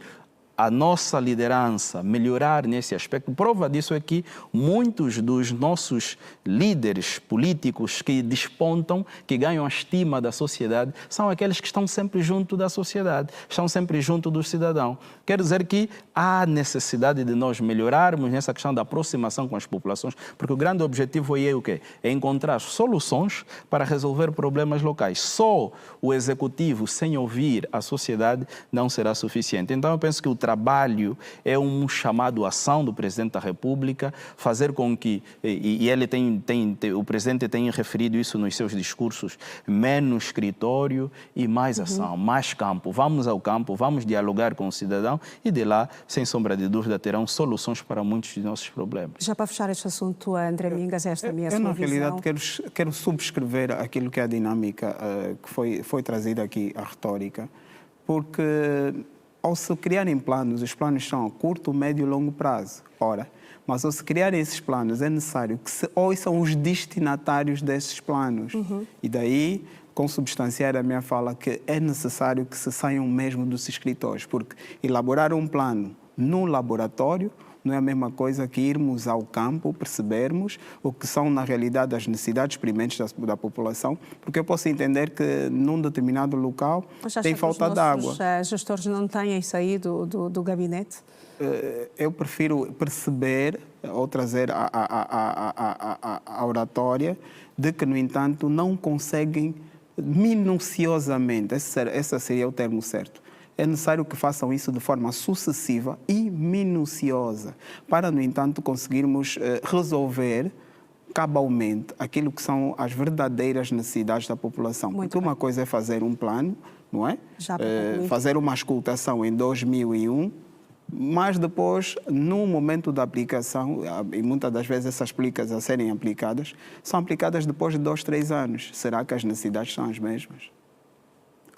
a nossa liderança melhorar nesse aspecto, prova disso é que muitos dos nossos líderes políticos que despontam, que ganham a estima da sociedade, são aqueles que estão sempre junto da sociedade, estão sempre junto do cidadão. Quer dizer que há necessidade de nós melhorarmos nessa questão da aproximação com as populações, porque o grande objetivo aí é o quê? É encontrar soluções para resolver problemas locais. Só o executivo, sem ouvir a sociedade, não será suficiente. Então eu penso que o trabalho é um chamado à ação do Presidente da República, fazer com que, e ele o Presidente tem referido isso nos seus discursos, menos escritório e mais ação, mais campo. Vamos ao campo, vamos dialogar com o cidadão e de lá, sem sombra de dúvida, terão soluções para muitos de nossos problemas. Já para fechar este assunto, André Mingas, esta é a minha na visão. realidade, quero subscrever aquilo que é a dinâmica que foi trazida aqui, a retórica, porque ao se criarem planos, os planos são a curto, médio e longo prazo. Ora, mas ao se criarem esses planos, é necessário que se ouçam os destinatários desses planos. E daí, consubstanciar a minha fala, que é necessário que se saiam mesmo dos escritórios, porque elaborar um plano no laboratório não é a mesma coisa que irmos ao campo, percebermos o que são, na realidade, as necessidades prementes da população, porque eu posso entender que num determinado local tem falta de água. Os gestores não têm saído do gabinete? Eu prefiro perceber ou trazer a oratória de que, no entanto, não conseguem minuciosamente, esse seria o termo certo. É necessário que façam isso de forma sucessiva e minuciosa, para, no entanto, conseguirmos resolver cabalmente aquilo que são as verdadeiras necessidades da população. Porque uma coisa é fazer um plano, não é? Fazer uma escutação em 2001, mas depois, no momento da aplicação, e muitas das vezes essas políticas a serem aplicadas, são aplicadas depois de 2, 3 anos. Será que as necessidades são as mesmas?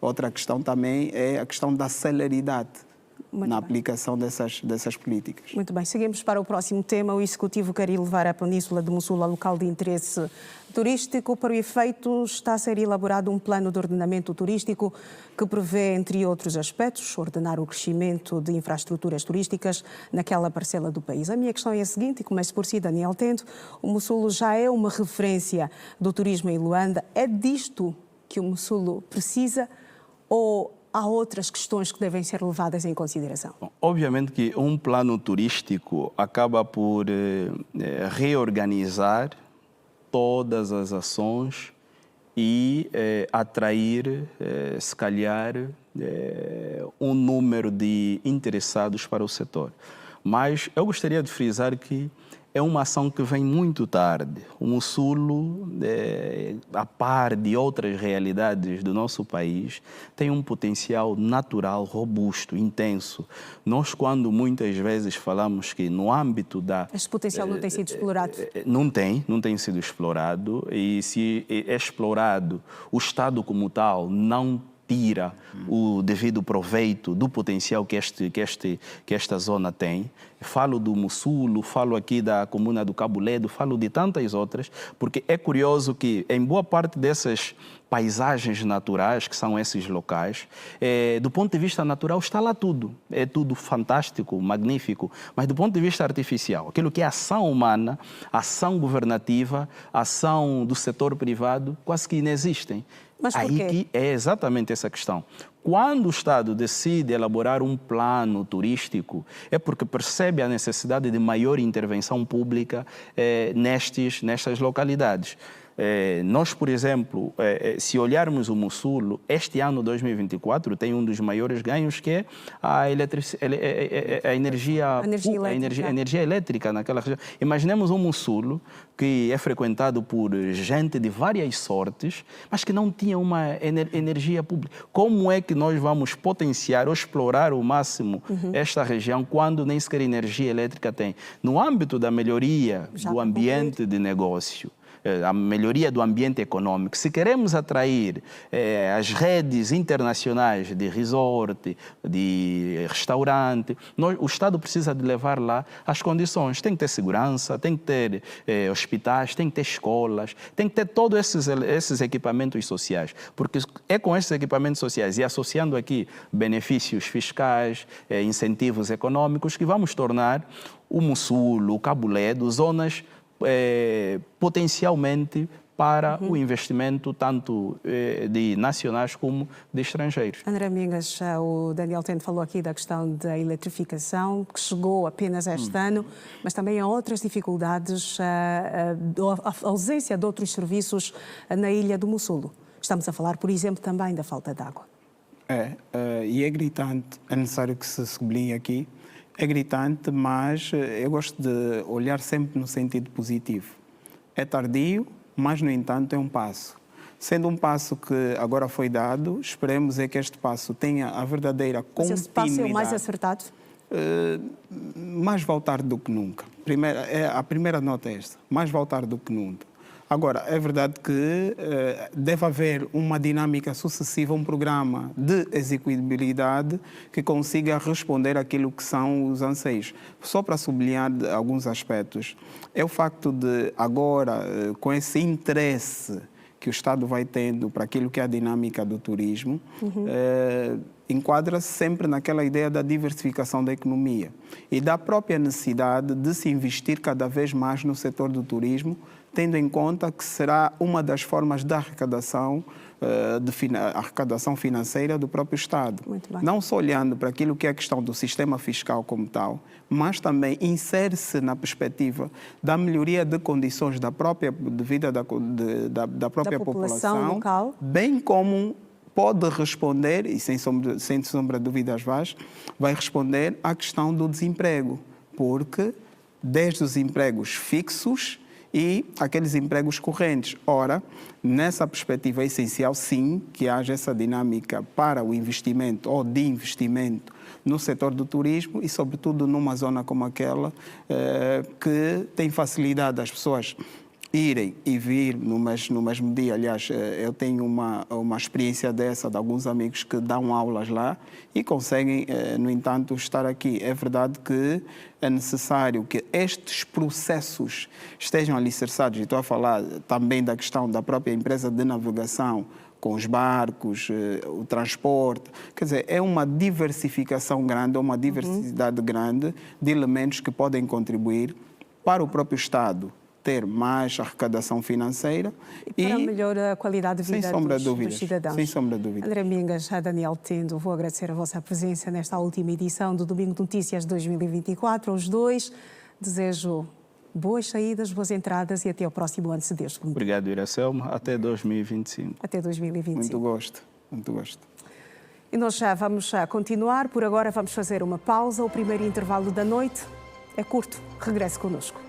Outra questão também é a questão da celeridade. na aplicação dessas políticas. Muito bem, seguimos para o próximo tema. O Executivo quer elevar a Península de Mossul a local de interesse turístico. Para o efeito, está a ser elaborado um plano de ordenamento turístico que prevê, entre outros aspectos, ordenar o crescimento de infraestruturas turísticas naquela parcela do país. A minha questão é a seguinte, e começo por si, Daniel Tento. O Mossul já é uma referência do turismo em Luanda. É disto que o Mossul precisa ou há outras questões que devem ser levadas em consideração? Bom, obviamente que um plano turístico acaba por reorganizar todas as ações e atrair, se calhar, um número de interessados para o setor. Mas eu gostaria de frisar que é uma ação que vem muito tarde. O Mossul, a par de outras realidades do nosso país, tem um potencial natural robusto, intenso. Nós, quando muitas vezes falamos que no âmbito da... Este potencial não tem sido explorado? Não tem sido explorado. E se é explorado, o Estado como tal não tira o devido proveito do potencial que esta zona tem. Falo do Mossul, falo aqui da comuna do Cabo Ledo, falo de tantas outras, porque é curioso que em boa parte dessas paisagens naturais, que são esses locais, do ponto de vista natural está lá tudo. É tudo fantástico, magnífico, mas do ponto de vista artificial, aquilo que é ação humana, ação governativa, ação do setor privado, quase que inexistem. Mas por quê? Aí que é exatamente essa questão. Quando o Estado decide elaborar um plano turístico, é porque percebe a necessidade de maior intervenção pública nestas localidades. Nós, por exemplo, se olharmos o Mossul, este ano 2024 tem um dos maiores ganhos, que é a energia elétrica naquela região. Imaginemos um Mossul que é frequentado por gente de várias sortes, mas que não tinha uma energia pública. Como é que nós vamos potenciar ou explorar ao máximo esta região quando nem sequer energia elétrica tem? No âmbito da melhoria do ambiente de negócio, a melhoria do ambiente econômico, se queremos atrair as redes internacionais de resort, de restaurante, o Estado precisa de levar lá as condições. Tem que ter segurança, tem que ter hospitais, tem que ter escolas, tem que ter todos esses equipamentos sociais, porque é com esses equipamentos sociais e associando aqui benefícios fiscais, incentivos econômicos, que vamos tornar o Mossul, o Cabo Ledo, zonas potencialmente para o investimento tanto de nacionais como de estrangeiros. André Mingas, o Daniel Tento falou aqui da questão da eletrificação, que chegou apenas este ano, mas também há outras dificuldades, a ausência de outros serviços na ilha do Mossul. Estamos a falar, por exemplo, também da falta de água. E é gritante, é necessário que se sublinhe aqui. É gritante, mas eu gosto de olhar sempre no sentido positivo. É tardio, mas, no entanto, é um passo. Sendo um passo que agora foi dado, esperemos que este passo tenha a verdadeira continuidade. Esse passo é o mais acertado? Mais vale tarde do que nunca. A primeira nota é esta, mais vale tarde do que nunca. Agora, é verdade que deve haver uma dinâmica sucessiva, um programa de execuibilidade que consiga responder àquilo que são os anseios. Só para sublinhar alguns aspectos, é o facto de agora, com esse interesse que o Estado vai tendo para aquilo que é a dinâmica do turismo, enquadra-se sempre naquela ideia da diversificação da economia e da própria necessidade de se investir cada vez mais no setor do turismo, tendo em conta que será uma das formas da arrecadação, arrecadação financeira do próprio Estado. Não só olhando para aquilo que é a questão do sistema fiscal como tal, mas também insere-se na perspectiva da melhoria de condições da própria de vida da própria população local, bem como pode responder, e sem sombra de dúvidas vai responder à questão do desemprego, porque desde os empregos fixos e aqueles empregos correntes. Ora, nessa perspectiva é essencial, sim, que haja essa dinâmica para o investimento ou de investimento no setor do turismo e, sobretudo, numa zona como aquela que tem facilidade as pessoas irem e vir no mesmo dia. Aliás, eu tenho uma experiência dessa de alguns amigos que dão aulas lá e conseguem, no entanto, estar aqui. É verdade que é necessário que estes processos estejam alicerçados. E estou a falar também da questão da própria empresa de navegação, com os barcos, o transporte. Quer dizer, é uma diversificação grande, é uma diversidade grande de elementos que podem contribuir para o próprio Estado ter mais arrecadação financeira e para melhor a qualidade de vida dos cidadãos. Sem sombra de dúvida. André Mingas, Daniel Tendo, vou agradecer a vossa presença nesta última edição do Domingo de Notícias 2024. Aos dois, desejo boas saídas, boas entradas e até ao próximo ano, se Deus permitir. Obrigado, Iracelma. Até 2025. Até 2025. Muito gosto, muito gosto. E nós já vamos continuar. Por agora vamos fazer uma pausa. O primeiro intervalo da noite é curto. Regresse connosco.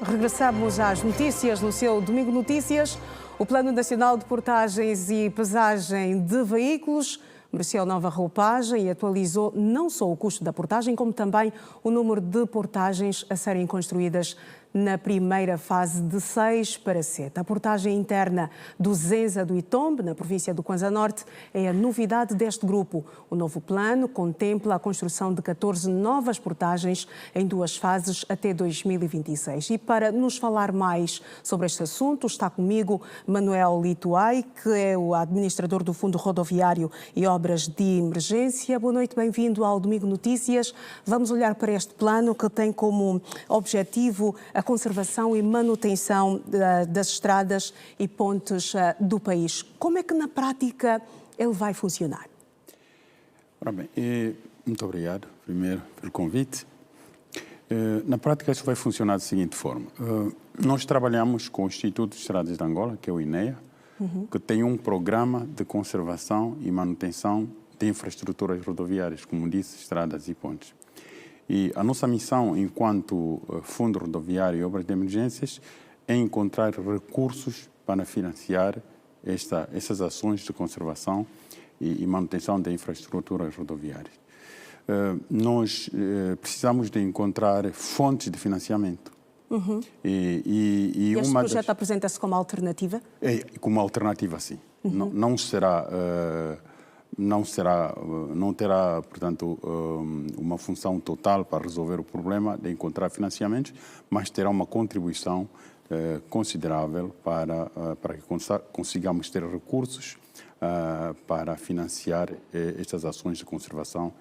Regressamos às notícias no seu Domingo Notícias. O Plano Nacional de Portagens e Pesagem de Veículos mereceu nova roupagem e atualizou não só o custo da portagem, como também o número de portagens a serem construídas na primeira fase de 6 para 7. A portagem interna do Zenza do Itombe, na província do Kwanza Norte, é a novidade deste grupo. O novo plano contempla a construção de 14 novas portagens em 2 fases até 2026. E para nos falar mais sobre este assunto, está comigo Manuel Lituai, que é o administrador do Fundo Rodoviário e Obras de Emergência. Boa noite, bem-vindo ao Domingo Notícias. Vamos olhar para este plano que tem como objetivo a conservação e manutenção das estradas e pontes do país. Como é que, na prática, ele vai funcionar? Ora bem, muito obrigado, primeiro, pelo convite. Na prática, isso vai funcionar da seguinte forma. Nós trabalhamos com o Instituto de Estradas de Angola, que é o INEA, que tem um programa de conservação e manutenção de infraestruturas rodoviárias, como disse, estradas e pontes. E a nossa missão, enquanto Fundo Rodoviário e Obras de Emergências, é encontrar recursos para financiar essas ações de conservação e manutenção de infraestruturas rodoviárias. Nós precisamos de encontrar fontes de financiamento. E este projeto apresenta-se como alternativa? Como alternativa, sim. Não terá, portanto, uma função total para resolver o problema de encontrar financiamentos, mas terá uma contribuição considerável para que consigamos ter recursos para financiar estas ações de conservação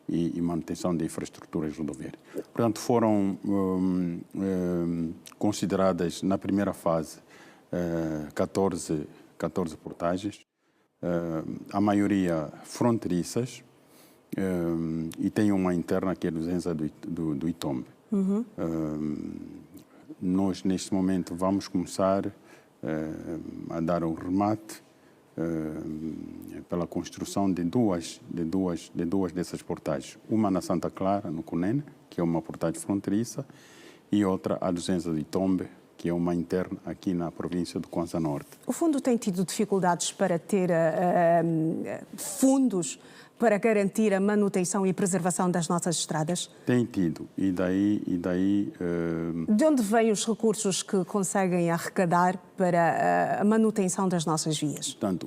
e manutenção de infraestruturas rodoviárias. Portanto, foram consideradas na primeira fase 14 portagens, a maioria fronteiriças, e tem uma interna que é do Zenza do Itombe. Nós, neste momento, vamos começar a dar um remate pela construção de duas dessas portagens. Uma na Santa Clara, no Cunene, que é uma portagem fronteiriça, e outra a do Zenza do Itombe, que é uma interna aqui na província do Kwanza Norte. O Fundo tem tido dificuldades para ter fundos para garantir a manutenção e preservação das nossas estradas? Tem tido. E daí De onde vêm os recursos que conseguem arrecadar para a manutenção das nossas vias? Portanto,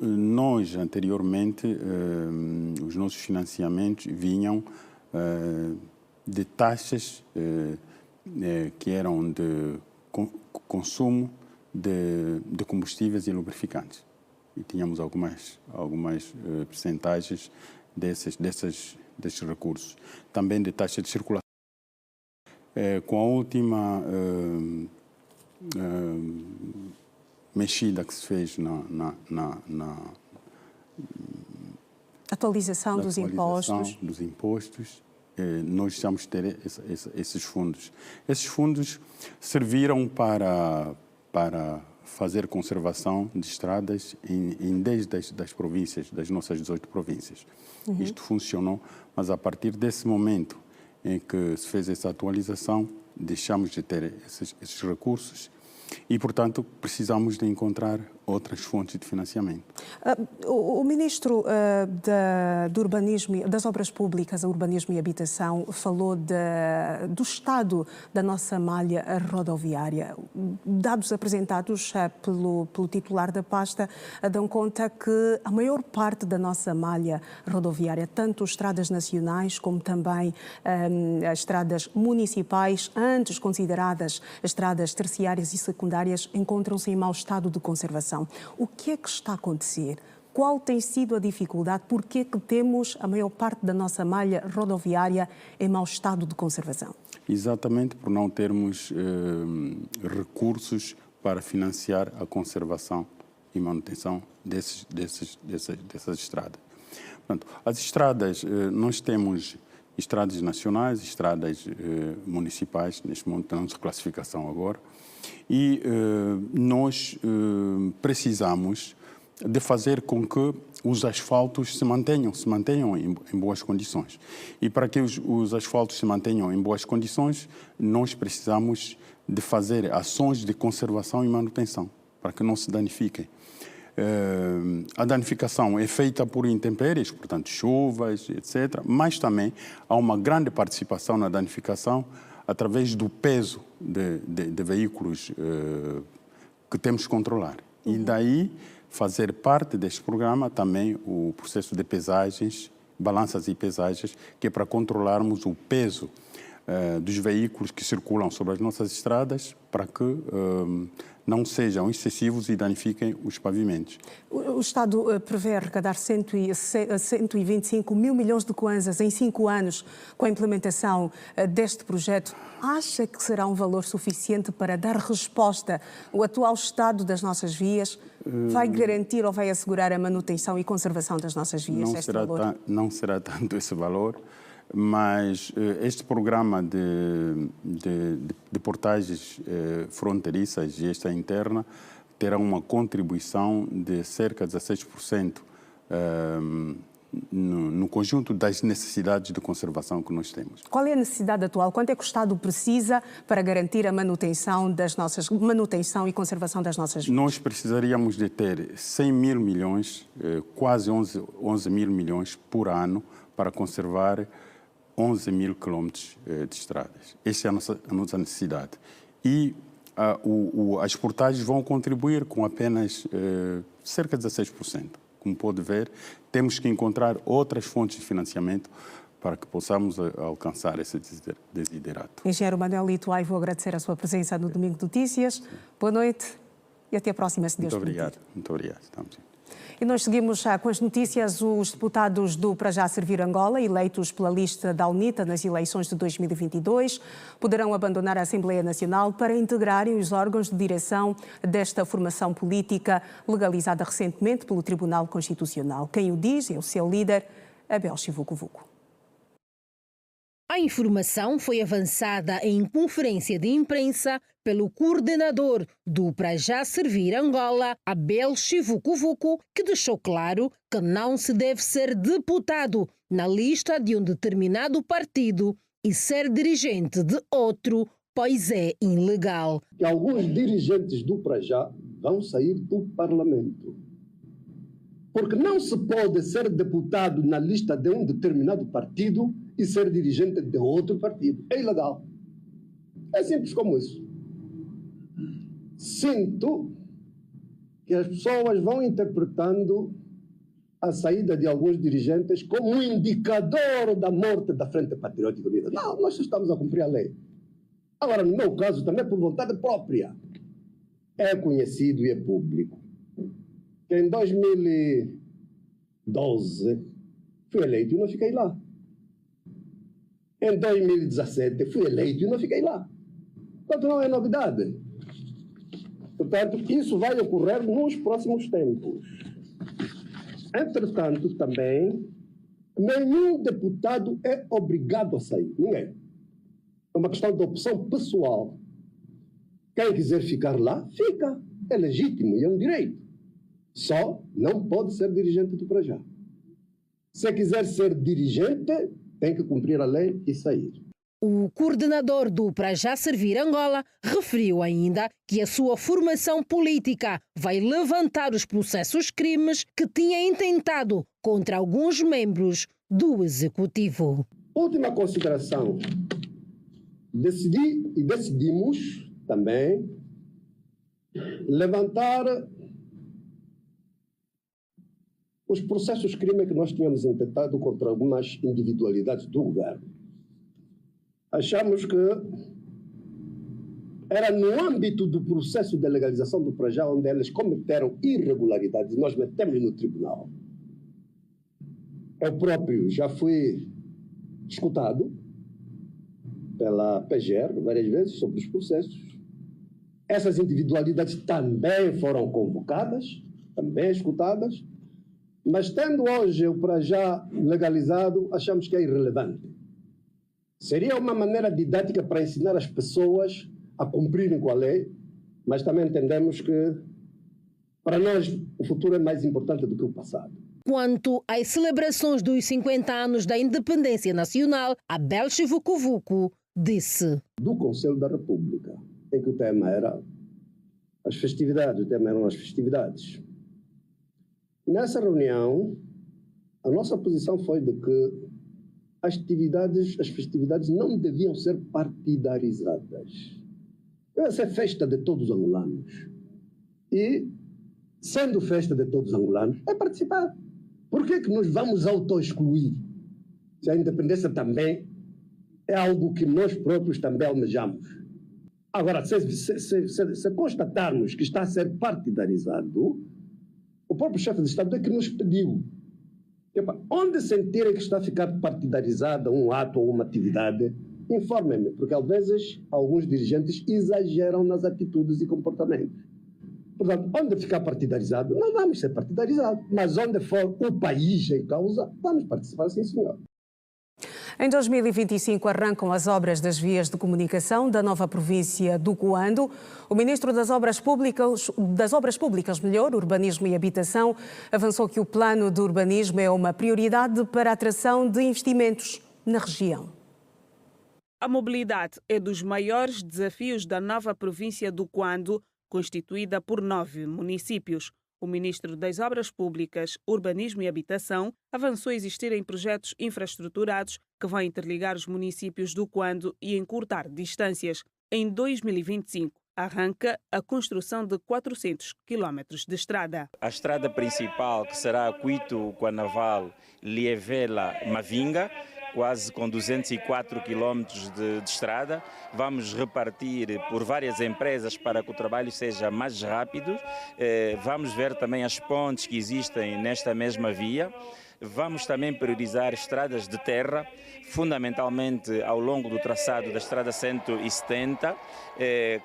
nós anteriormente, os nossos financiamentos vinham de taxas que eram de consumo de combustíveis e lubrificantes. E tínhamos algumas percentagens desses recursos. Também de taxa de circulação. Com a última mexida que se fez na atualização dos impostos, nós precisamos ter esses fundos. Esses fundos serviram para fazer conservação de estradas em 10 das províncias, das nossas 18 províncias. Isto funcionou, mas a partir desse momento em que se fez essa atualização, deixamos de ter esses recursos e, portanto, precisamos de encontrar outras fontes de financiamento. O ministro do Urbanismo, das Obras Públicas, Urbanismo e Habitação, falou do estado da nossa malha rodoviária. Dados apresentados pelo titular da pasta dão conta que a maior parte da nossa malha rodoviária, tanto estradas nacionais como também as estradas municipais, antes consideradas estradas terciárias e secundárias, encontram-se em mau estado de conservação. O que é que está a acontecer? Qual tem sido a dificuldade? Por que é que temos a maior parte da nossa malha rodoviária em mau estado de conservação? Exatamente por não termos recursos para financiar a conservação e manutenção dessas estradas. Portanto, as estradas, nós temos estradas nacionais, estradas municipais, neste momento temos classificação agora, e nós precisamos de fazer com que os asfaltos se mantenham em boas condições. E para que os asfaltos se mantenham em boas condições, nós precisamos de fazer ações de conservação e manutenção, para que não se danifiquem. A danificação é feita por intempéries, portanto chuvas, etc., mas também há uma grande participação na danificação através do peso de veículos que temos que controlar. E daí fazer parte deste programa também o processo de pesagens, balanças e pesagens, que é para controlarmos o peso dos veículos que circulam sobre as nossas estradas para que não sejam excessivos e danifiquem os pavimentos. O Estado prevê arrecadar 125 mil milhões de kwanzas em 5 anos com a implementação deste projeto. Acha que será um valor suficiente para dar resposta ao atual estado das nossas vias? Vai garantir ou vai assegurar a manutenção e conservação das nossas vias? Não será tanto esse valor, mas este programa de portagens fronteiriças e esta interna terá uma contribuição de cerca de 16% no conjunto das necessidades de conservação que nós temos. Qual é a necessidade atual? Quanto é que o Estado precisa para garantir a manutenção e conservação das nossas vias? Nós precisaríamos de ter 100 mil milhões, quase 11 mil milhões por ano para conservar 11 mil quilómetros de estradas. Essa é a nossa necessidade. E as portagens vão contribuir com apenas cerca de 16%. Como pode ver, temos que encontrar outras fontes de financiamento para que possamos alcançar esse desiderato. Engenheiro Manuel Lituai, vou agradecer a sua presença no Domingo de Notícias. Boa noite e até a próxima, se Deus permitir. Muito obrigado. Estamos. E nós seguimos já com as notícias. Os deputados do Para Já Servir Angola, eleitos pela lista da UNITA nas eleições de 2022, poderão abandonar a Assembleia Nacional para integrarem os órgãos de direção desta formação política legalizada recentemente pelo Tribunal Constitucional. Quem o diz é o seu líder, Abel Chivucovuco. A informação foi avançada em conferência de imprensa pelo coordenador do Para Já Servir Angola, Abel Chivucovuco, que deixou claro que não se deve ser deputado na lista de um determinado partido e ser dirigente de outro, pois é ilegal. Que alguns dirigentes do Para Já vão sair do Parlamento. Porque não se pode ser deputado na lista de um determinado partido e ser dirigente de outro partido. É ilegal. É simples como isso. Sinto que as pessoas vão interpretando a saída de alguns dirigentes como um indicador da morte da Frente Patriótica Unida. Não, nós estamos a cumprir a lei. Agora, no meu caso, também por vontade própria. É conhecido e é público que em 2012 fui eleito e não fiquei lá. Em 2017 fui eleito e não fiquei lá. Portanto, não é novidade. Portanto, isso vai ocorrer nos próximos tempos. Entretanto, também, nenhum deputado é obrigado a sair. Ninguém. É uma questão de opção pessoal. Quem quiser ficar lá, fica. É legítimo e é um direito. Só não pode ser dirigente do Para Já. Se quiser ser dirigente, tem que cumprir a lei e sair. O coordenador do Para Já Servir Angola referiu ainda que a sua formação política vai levantar os processos crimes que tinha intentado contra alguns membros do Executivo. Última consideração. Decidimos também levantar os processos crime que nós tínhamos intentado contra algumas individualidades do governo. Achamos que era no âmbito do processo de legalização do Prajá onde eles cometeram irregularidades. Nós metemos no tribunal. Eu próprio já fui escutado pela PGR várias vezes sobre os processos. Essas individualidades também foram convocadas, também escutadas, mas tendo hoje o Prajá legalizado, achamos que é irrelevante. Seria uma maneira didática para ensinar as pessoas a cumprirem com a lei, mas também entendemos que, para nós, o futuro é mais importante do que o passado. Quanto às celebrações dos 50 anos da independência nacional, Abel Chivukuvuku disse: do Conselho da República, em que o tema era as festividades, Nessa reunião, a nossa posição foi de que as festividades não deviam ser partidarizadas. Essa é festa de todos os angolanos. E, sendo festa de todos os angolanos, é participar. Por que nos vamos auto-excluir? Se a independência também é algo que nós próprios também almejamos. Agora, se constatarmos que está a ser partidarizado, o próprio chefe de Estado é que nos pediu. Onde sentirem que está a ficar partidarizada um ato ou uma atividade, informem-me, porque às vezes alguns dirigentes exageram nas atitudes e comportamentos. Portanto, onde ficar partidarizado, não vamos ser partidarizados, mas onde for o país em causa, vamos participar, sim, senhor. Em 2025 arrancam as obras das vias de comunicação da nova província do Cuando. O ministro das Obras Públicas, Urbanismo e Habitação, avançou que o plano de urbanismo é uma prioridade para a atração de investimentos na região. A mobilidade é dos maiores desafios da nova província do Cuando, constituída por 9 municípios. O ministro das Obras Públicas, Urbanismo e Habitação avançou existirem projetos infraestruturados que vão interligar os municípios do Cuando e encurtar distâncias. Em 2025, arranca a construção de 400 quilómetros de estrada. A estrada principal, que será Cuito-Cuanaval, Lievela-Mavinga, quase com 204 quilómetros de estrada. Vamos repartir por várias empresas para que o trabalho seja mais rápido. Vamos ver também as pontes que existem nesta mesma via. Vamos também priorizar estradas de terra, fundamentalmente ao longo do traçado da estrada 170,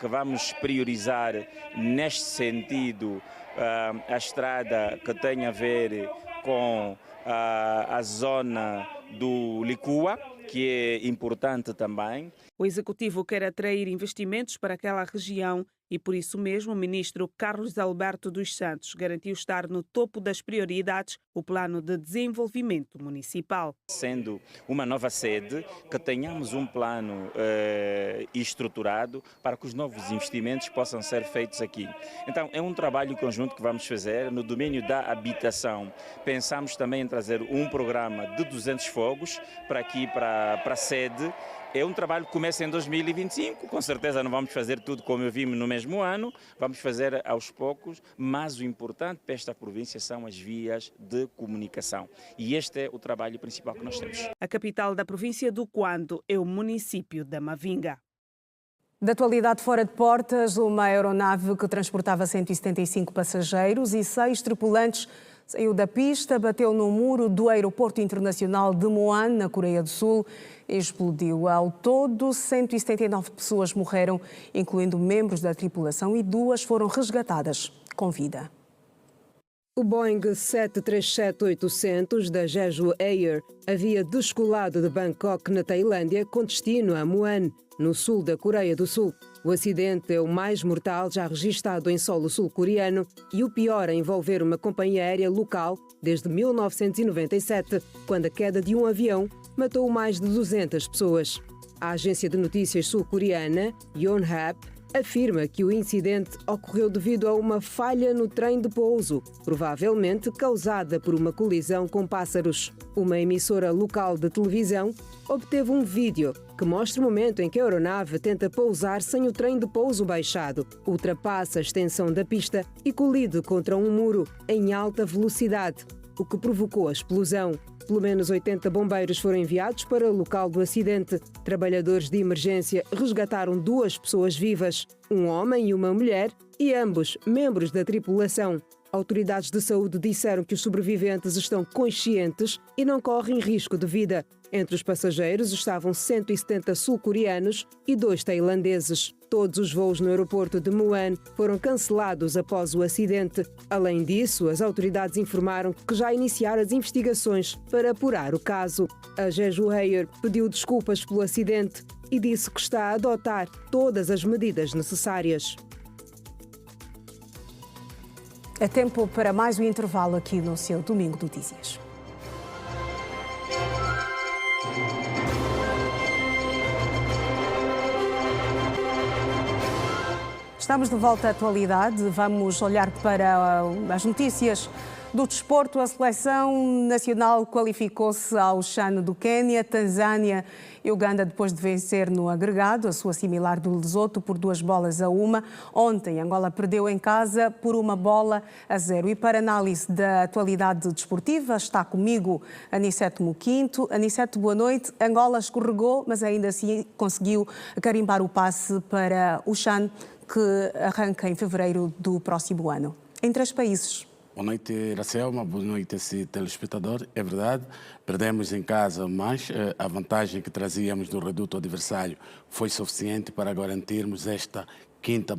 que vamos priorizar neste sentido a estrada que tem a ver com a zona do Licua, que é importante também. O Executivo quer atrair investimentos para aquela região e, por isso mesmo, o ministro Carlos Alberto dos Santos garantiu estar no topo das prioridades o Plano de Desenvolvimento Municipal. Sendo uma nova sede, que tenhamos um plano estruturado para que os novos investimentos possam ser feitos aqui. Então, é um trabalho conjunto que vamos fazer no domínio da habitação. Pensamos também em trazer um programa de 200 fogos para aqui, para a sede. É um trabalho que começa em 2025, com certeza não vamos fazer tudo como eu vi no mesmo ano, vamos fazer aos poucos, mas o importante para esta província são as vias de comunicação. E este é o trabalho principal que nós temos. A capital da província do Cuando é o município da Mavinga. Da atualidade fora de portas, uma aeronave que transportava 175 passageiros e 6 tripulantes saiu da pista, bateu no muro do aeroporto internacional de Muan, na Coreia do Sul, e explodiu. Ao todo, 179 pessoas morreram, incluindo membros da tripulação, e 2 foram resgatadas com vida. O Boeing 737-800 da Jeju Air havia descolado de Bangkok, na Tailândia, com destino a Muan, no sul da Coreia do Sul. O acidente é o mais mortal já registado em solo sul-coreano e o pior a envolver uma companhia aérea local desde 1997, quando a queda de um avião matou mais de 200 pessoas. A agência de notícias sul-coreana, Yonhap, afirma que o incidente ocorreu devido a uma falha no trem de pouso, provavelmente causada por uma colisão com pássaros. Uma emissora local de televisão obteve um vídeo que mostra o momento em que a aeronave tenta pousar sem o trem de pouso baixado, ultrapassa a extensão da pista e colide contra um muro em alta velocidade, o que provocou a explosão. Pelo menos 80 bombeiros foram enviados para o local do acidente. Trabalhadores de emergência resgataram 2 pessoas vivas, um homem e uma mulher, e ambos membros da tripulação. Autoridades de saúde disseram que os sobreviventes estão conscientes e não correm risco de vida. Entre os passageiros estavam 170 sul-coreanos e 2 tailandeses. Todos os voos no aeroporto de Muan foram cancelados após o acidente. Além disso, as autoridades informaram que já iniciaram as investigações para apurar o caso. A Jeju Heyer pediu desculpas pelo acidente e disse que está a adotar todas as medidas necessárias. É tempo para mais um intervalo aqui no seu Domingo Notícias. Estamos de volta à atualidade. Vamos olhar para as notícias do desporto. A seleção nacional qualificou-se ao CHAN do Quênia, Tanzânia e Uganda depois de vencer no agregado a sua similar do Lesoto por 2-1. Ontem, Angola perdeu em casa por 1-0. E para análise da atualidade desportiva está comigo Anicete Moquinto. Anicete, boa noite. Angola escorregou, mas ainda assim conseguiu carimbar o passe para o CHAN, que arranca em fevereiro do próximo ano. Em 3 países. Boa noite, Iracelma. Boa noite, esse telespectador. É verdade, perdemos em casa, mas a vantagem que trazíamos do reduto adversário foi suficiente para garantirmos esta quinta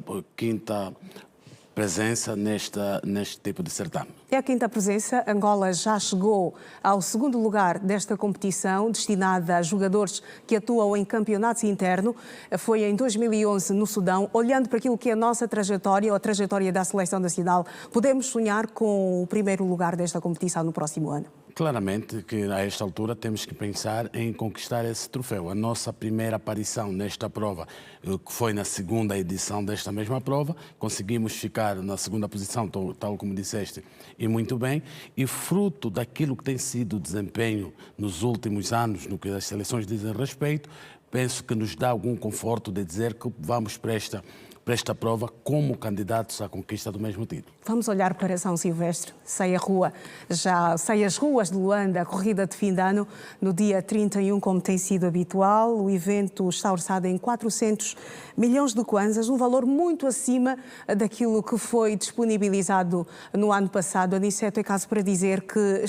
presença neste tipo de certame. É a 5ª presença. Angola já chegou ao 2º lugar desta competição, destinada a jogadores que atuam em campeonatos internos. Foi em 2011 no Sudão. Olhando para aquilo que é a nossa trajetória, ou a trajetória da Seleção Nacional, podemos sonhar com o 1º lugar desta competição no próximo ano? Claramente que a esta altura temos que pensar em conquistar esse troféu. A nossa primeira aparição nesta prova, que foi na 2ª edição desta mesma prova, conseguimos ficar na 2ª posição, tal como disseste, e muito bem, e fruto daquilo que tem sido o desempenho nos últimos anos, no que as seleções dizem respeito, penso que nos dá algum conforto de dizer que vamos para esta prova como candidatos à conquista do mesmo título. Vamos olhar para São Silvestre. Sai as ruas de Luanda, a corrida de fim de ano, no dia 31, como tem sido habitual. O evento está orçado em 400 milhões de kwanzas, um valor muito acima daquilo que foi disponibilizado no ano passado. Aniceto, é caso para dizer que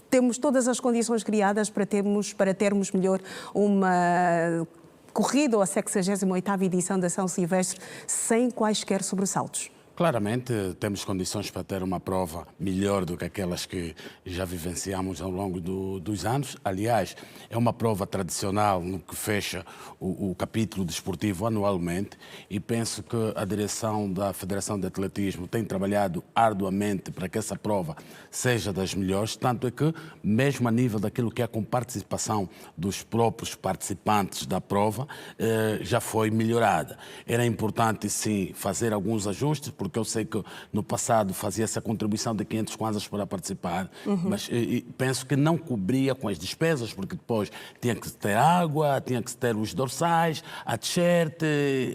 temos todas as condições criadas para termos melhor uma corrida ou a 68ª edição da São Silvestre sem quaisquer sobressaltos. Claramente temos condições para ter uma prova melhor do que aquelas que já vivenciamos ao longo dos anos. Aliás, é uma prova tradicional no que fecha o capítulo desportivo anualmente e penso que a direção da Federação de Atletismo tem trabalhado arduamente para que essa prova seja das melhores, tanto é que, mesmo a nível daquilo que é com participação dos próprios participantes da prova, já foi melhorada. Era importante, sim, fazer alguns ajustes, porque eu sei que no passado fazia essa contribuição de 500 kwanzas para participar, mas penso que não cobria com as despesas, porque depois tinha que ter água, tinha que ter os dorsais, a t-shirt,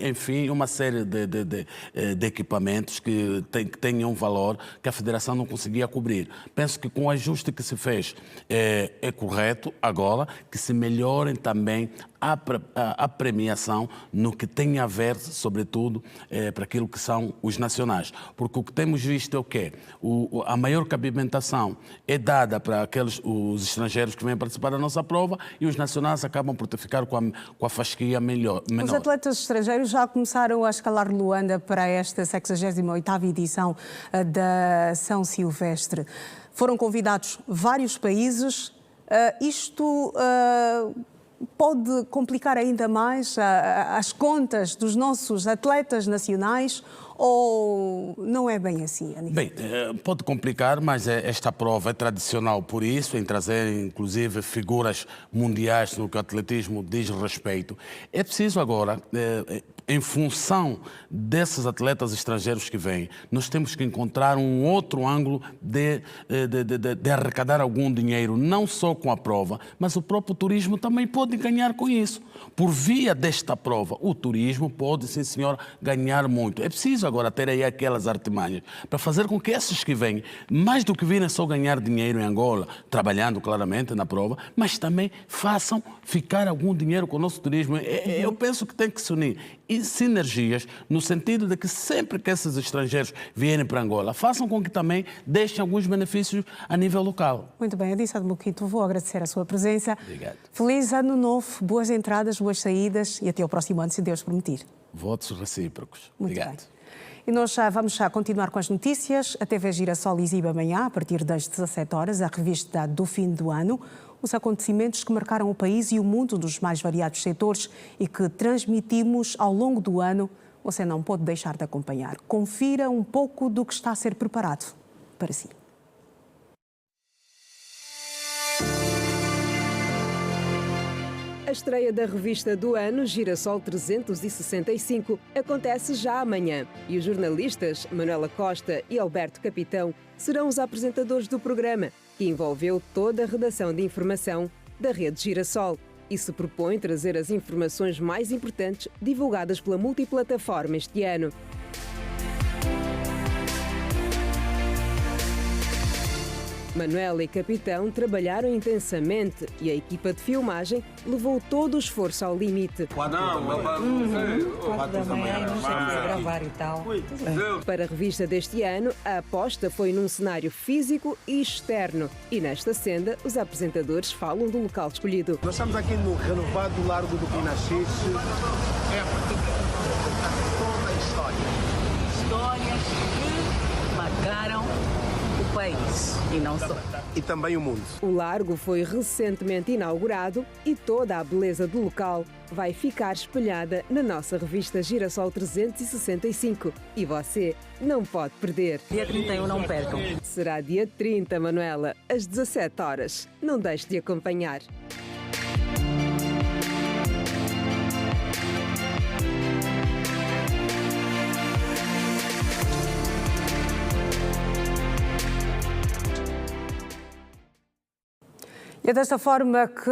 enfim, uma série de equipamentos que tenham um valor que a Federação não conseguia cobrir. Penso que com o ajuste que se fez é correto agora que se melhorem também a premiação no que tem a ver, sobretudo, para aquilo que são os nacionais. Porque o que temos visto é o quê? A maior cabimentação é dada para os estrangeiros que vêm participar da nossa prova e os nacionais acabam por ficar com a fasquia menor. Os atletas estrangeiros já começaram a escalar Luanda para esta 68ª edição da São Silvestre. Foram convidados vários países. Isto pode complicar ainda mais as contas dos nossos atletas nacionais ou não é bem assim, Anísio? Bem, pode complicar, mas esta prova é tradicional por isso, em trazer inclusive figuras mundiais no que o atletismo diz respeito. É preciso agora, em função desses atletas estrangeiros que vêm, nós temos que encontrar um outro ângulo de arrecadar algum dinheiro, não só com a prova, mas o próprio turismo também pode ganhar com isso. Por via desta prova, o turismo pode, sim senhor, ganhar muito. É preciso agora ter aí aquelas artimanhas para fazer com que esses que vêm, mais do que virem só ganhar dinheiro em Angola, trabalhando claramente na prova, mas também façam ficar algum dinheiro com o nosso turismo. Eu penso que tem que se unir e sinergias, no sentido de que sempre que esses estrangeiros vierem para Angola, façam com que também deixem alguns benefícios a nível local. Muito bem, Adissa Moquito, vou agradecer a sua presença. Obrigado. Feliz ano novo, boas entradas, boas saídas e até ao próximo ano, se Deus permitir. Votos recíprocos. Muito Obrigado. bem. E nós vamos continuar com as notícias. A TV Girassol exibe amanhã, a partir das 17 horas, a revista do fim do ano, os acontecimentos que marcaram o país e o mundo dos mais variados setores e que transmitimos ao longo do ano. Você não pode deixar de acompanhar. Confira um pouco do que está a ser preparado para si. A estreia da revista do ano, Girassol 365, acontece já amanhã. E os jornalistas Manuela Costa e Alberto Capitão serão os apresentadores do programa, que envolveu toda a redação de informação da rede Girassol e se propõe trazer as informações mais importantes divulgadas pela multiplataforma este ano. Manuela e Capitão trabalharam intensamente e a equipa de filmagem levou todo o esforço ao limite. 4 da manhã, não sei o que gravar e tal. Para a revista deste ano, a aposta foi num cenário físico e externo. E nesta senda, os apresentadores falam do local escolhido. Nós estamos aqui no renovado Largo do Pinachiche. É toda a história. Histórias que marcaram o país e não só. E também o mundo. O largo foi recentemente inaugurado e toda a beleza do local vai ficar espelhada na nossa revista Girassol 365. E você não pode perder. Dia 31 não percam. Será dia 30, Manuela, às 17 horas. Não deixe de acompanhar. E é desta forma que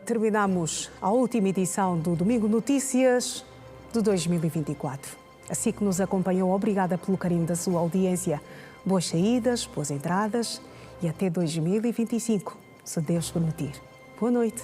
terminamos a última edição do Domingo Notícias de 2024. Assim que nos acompanhou, obrigada pelo carinho da sua audiência. Boas saídas, boas entradas e até 2025, se Deus permitir. Boa noite.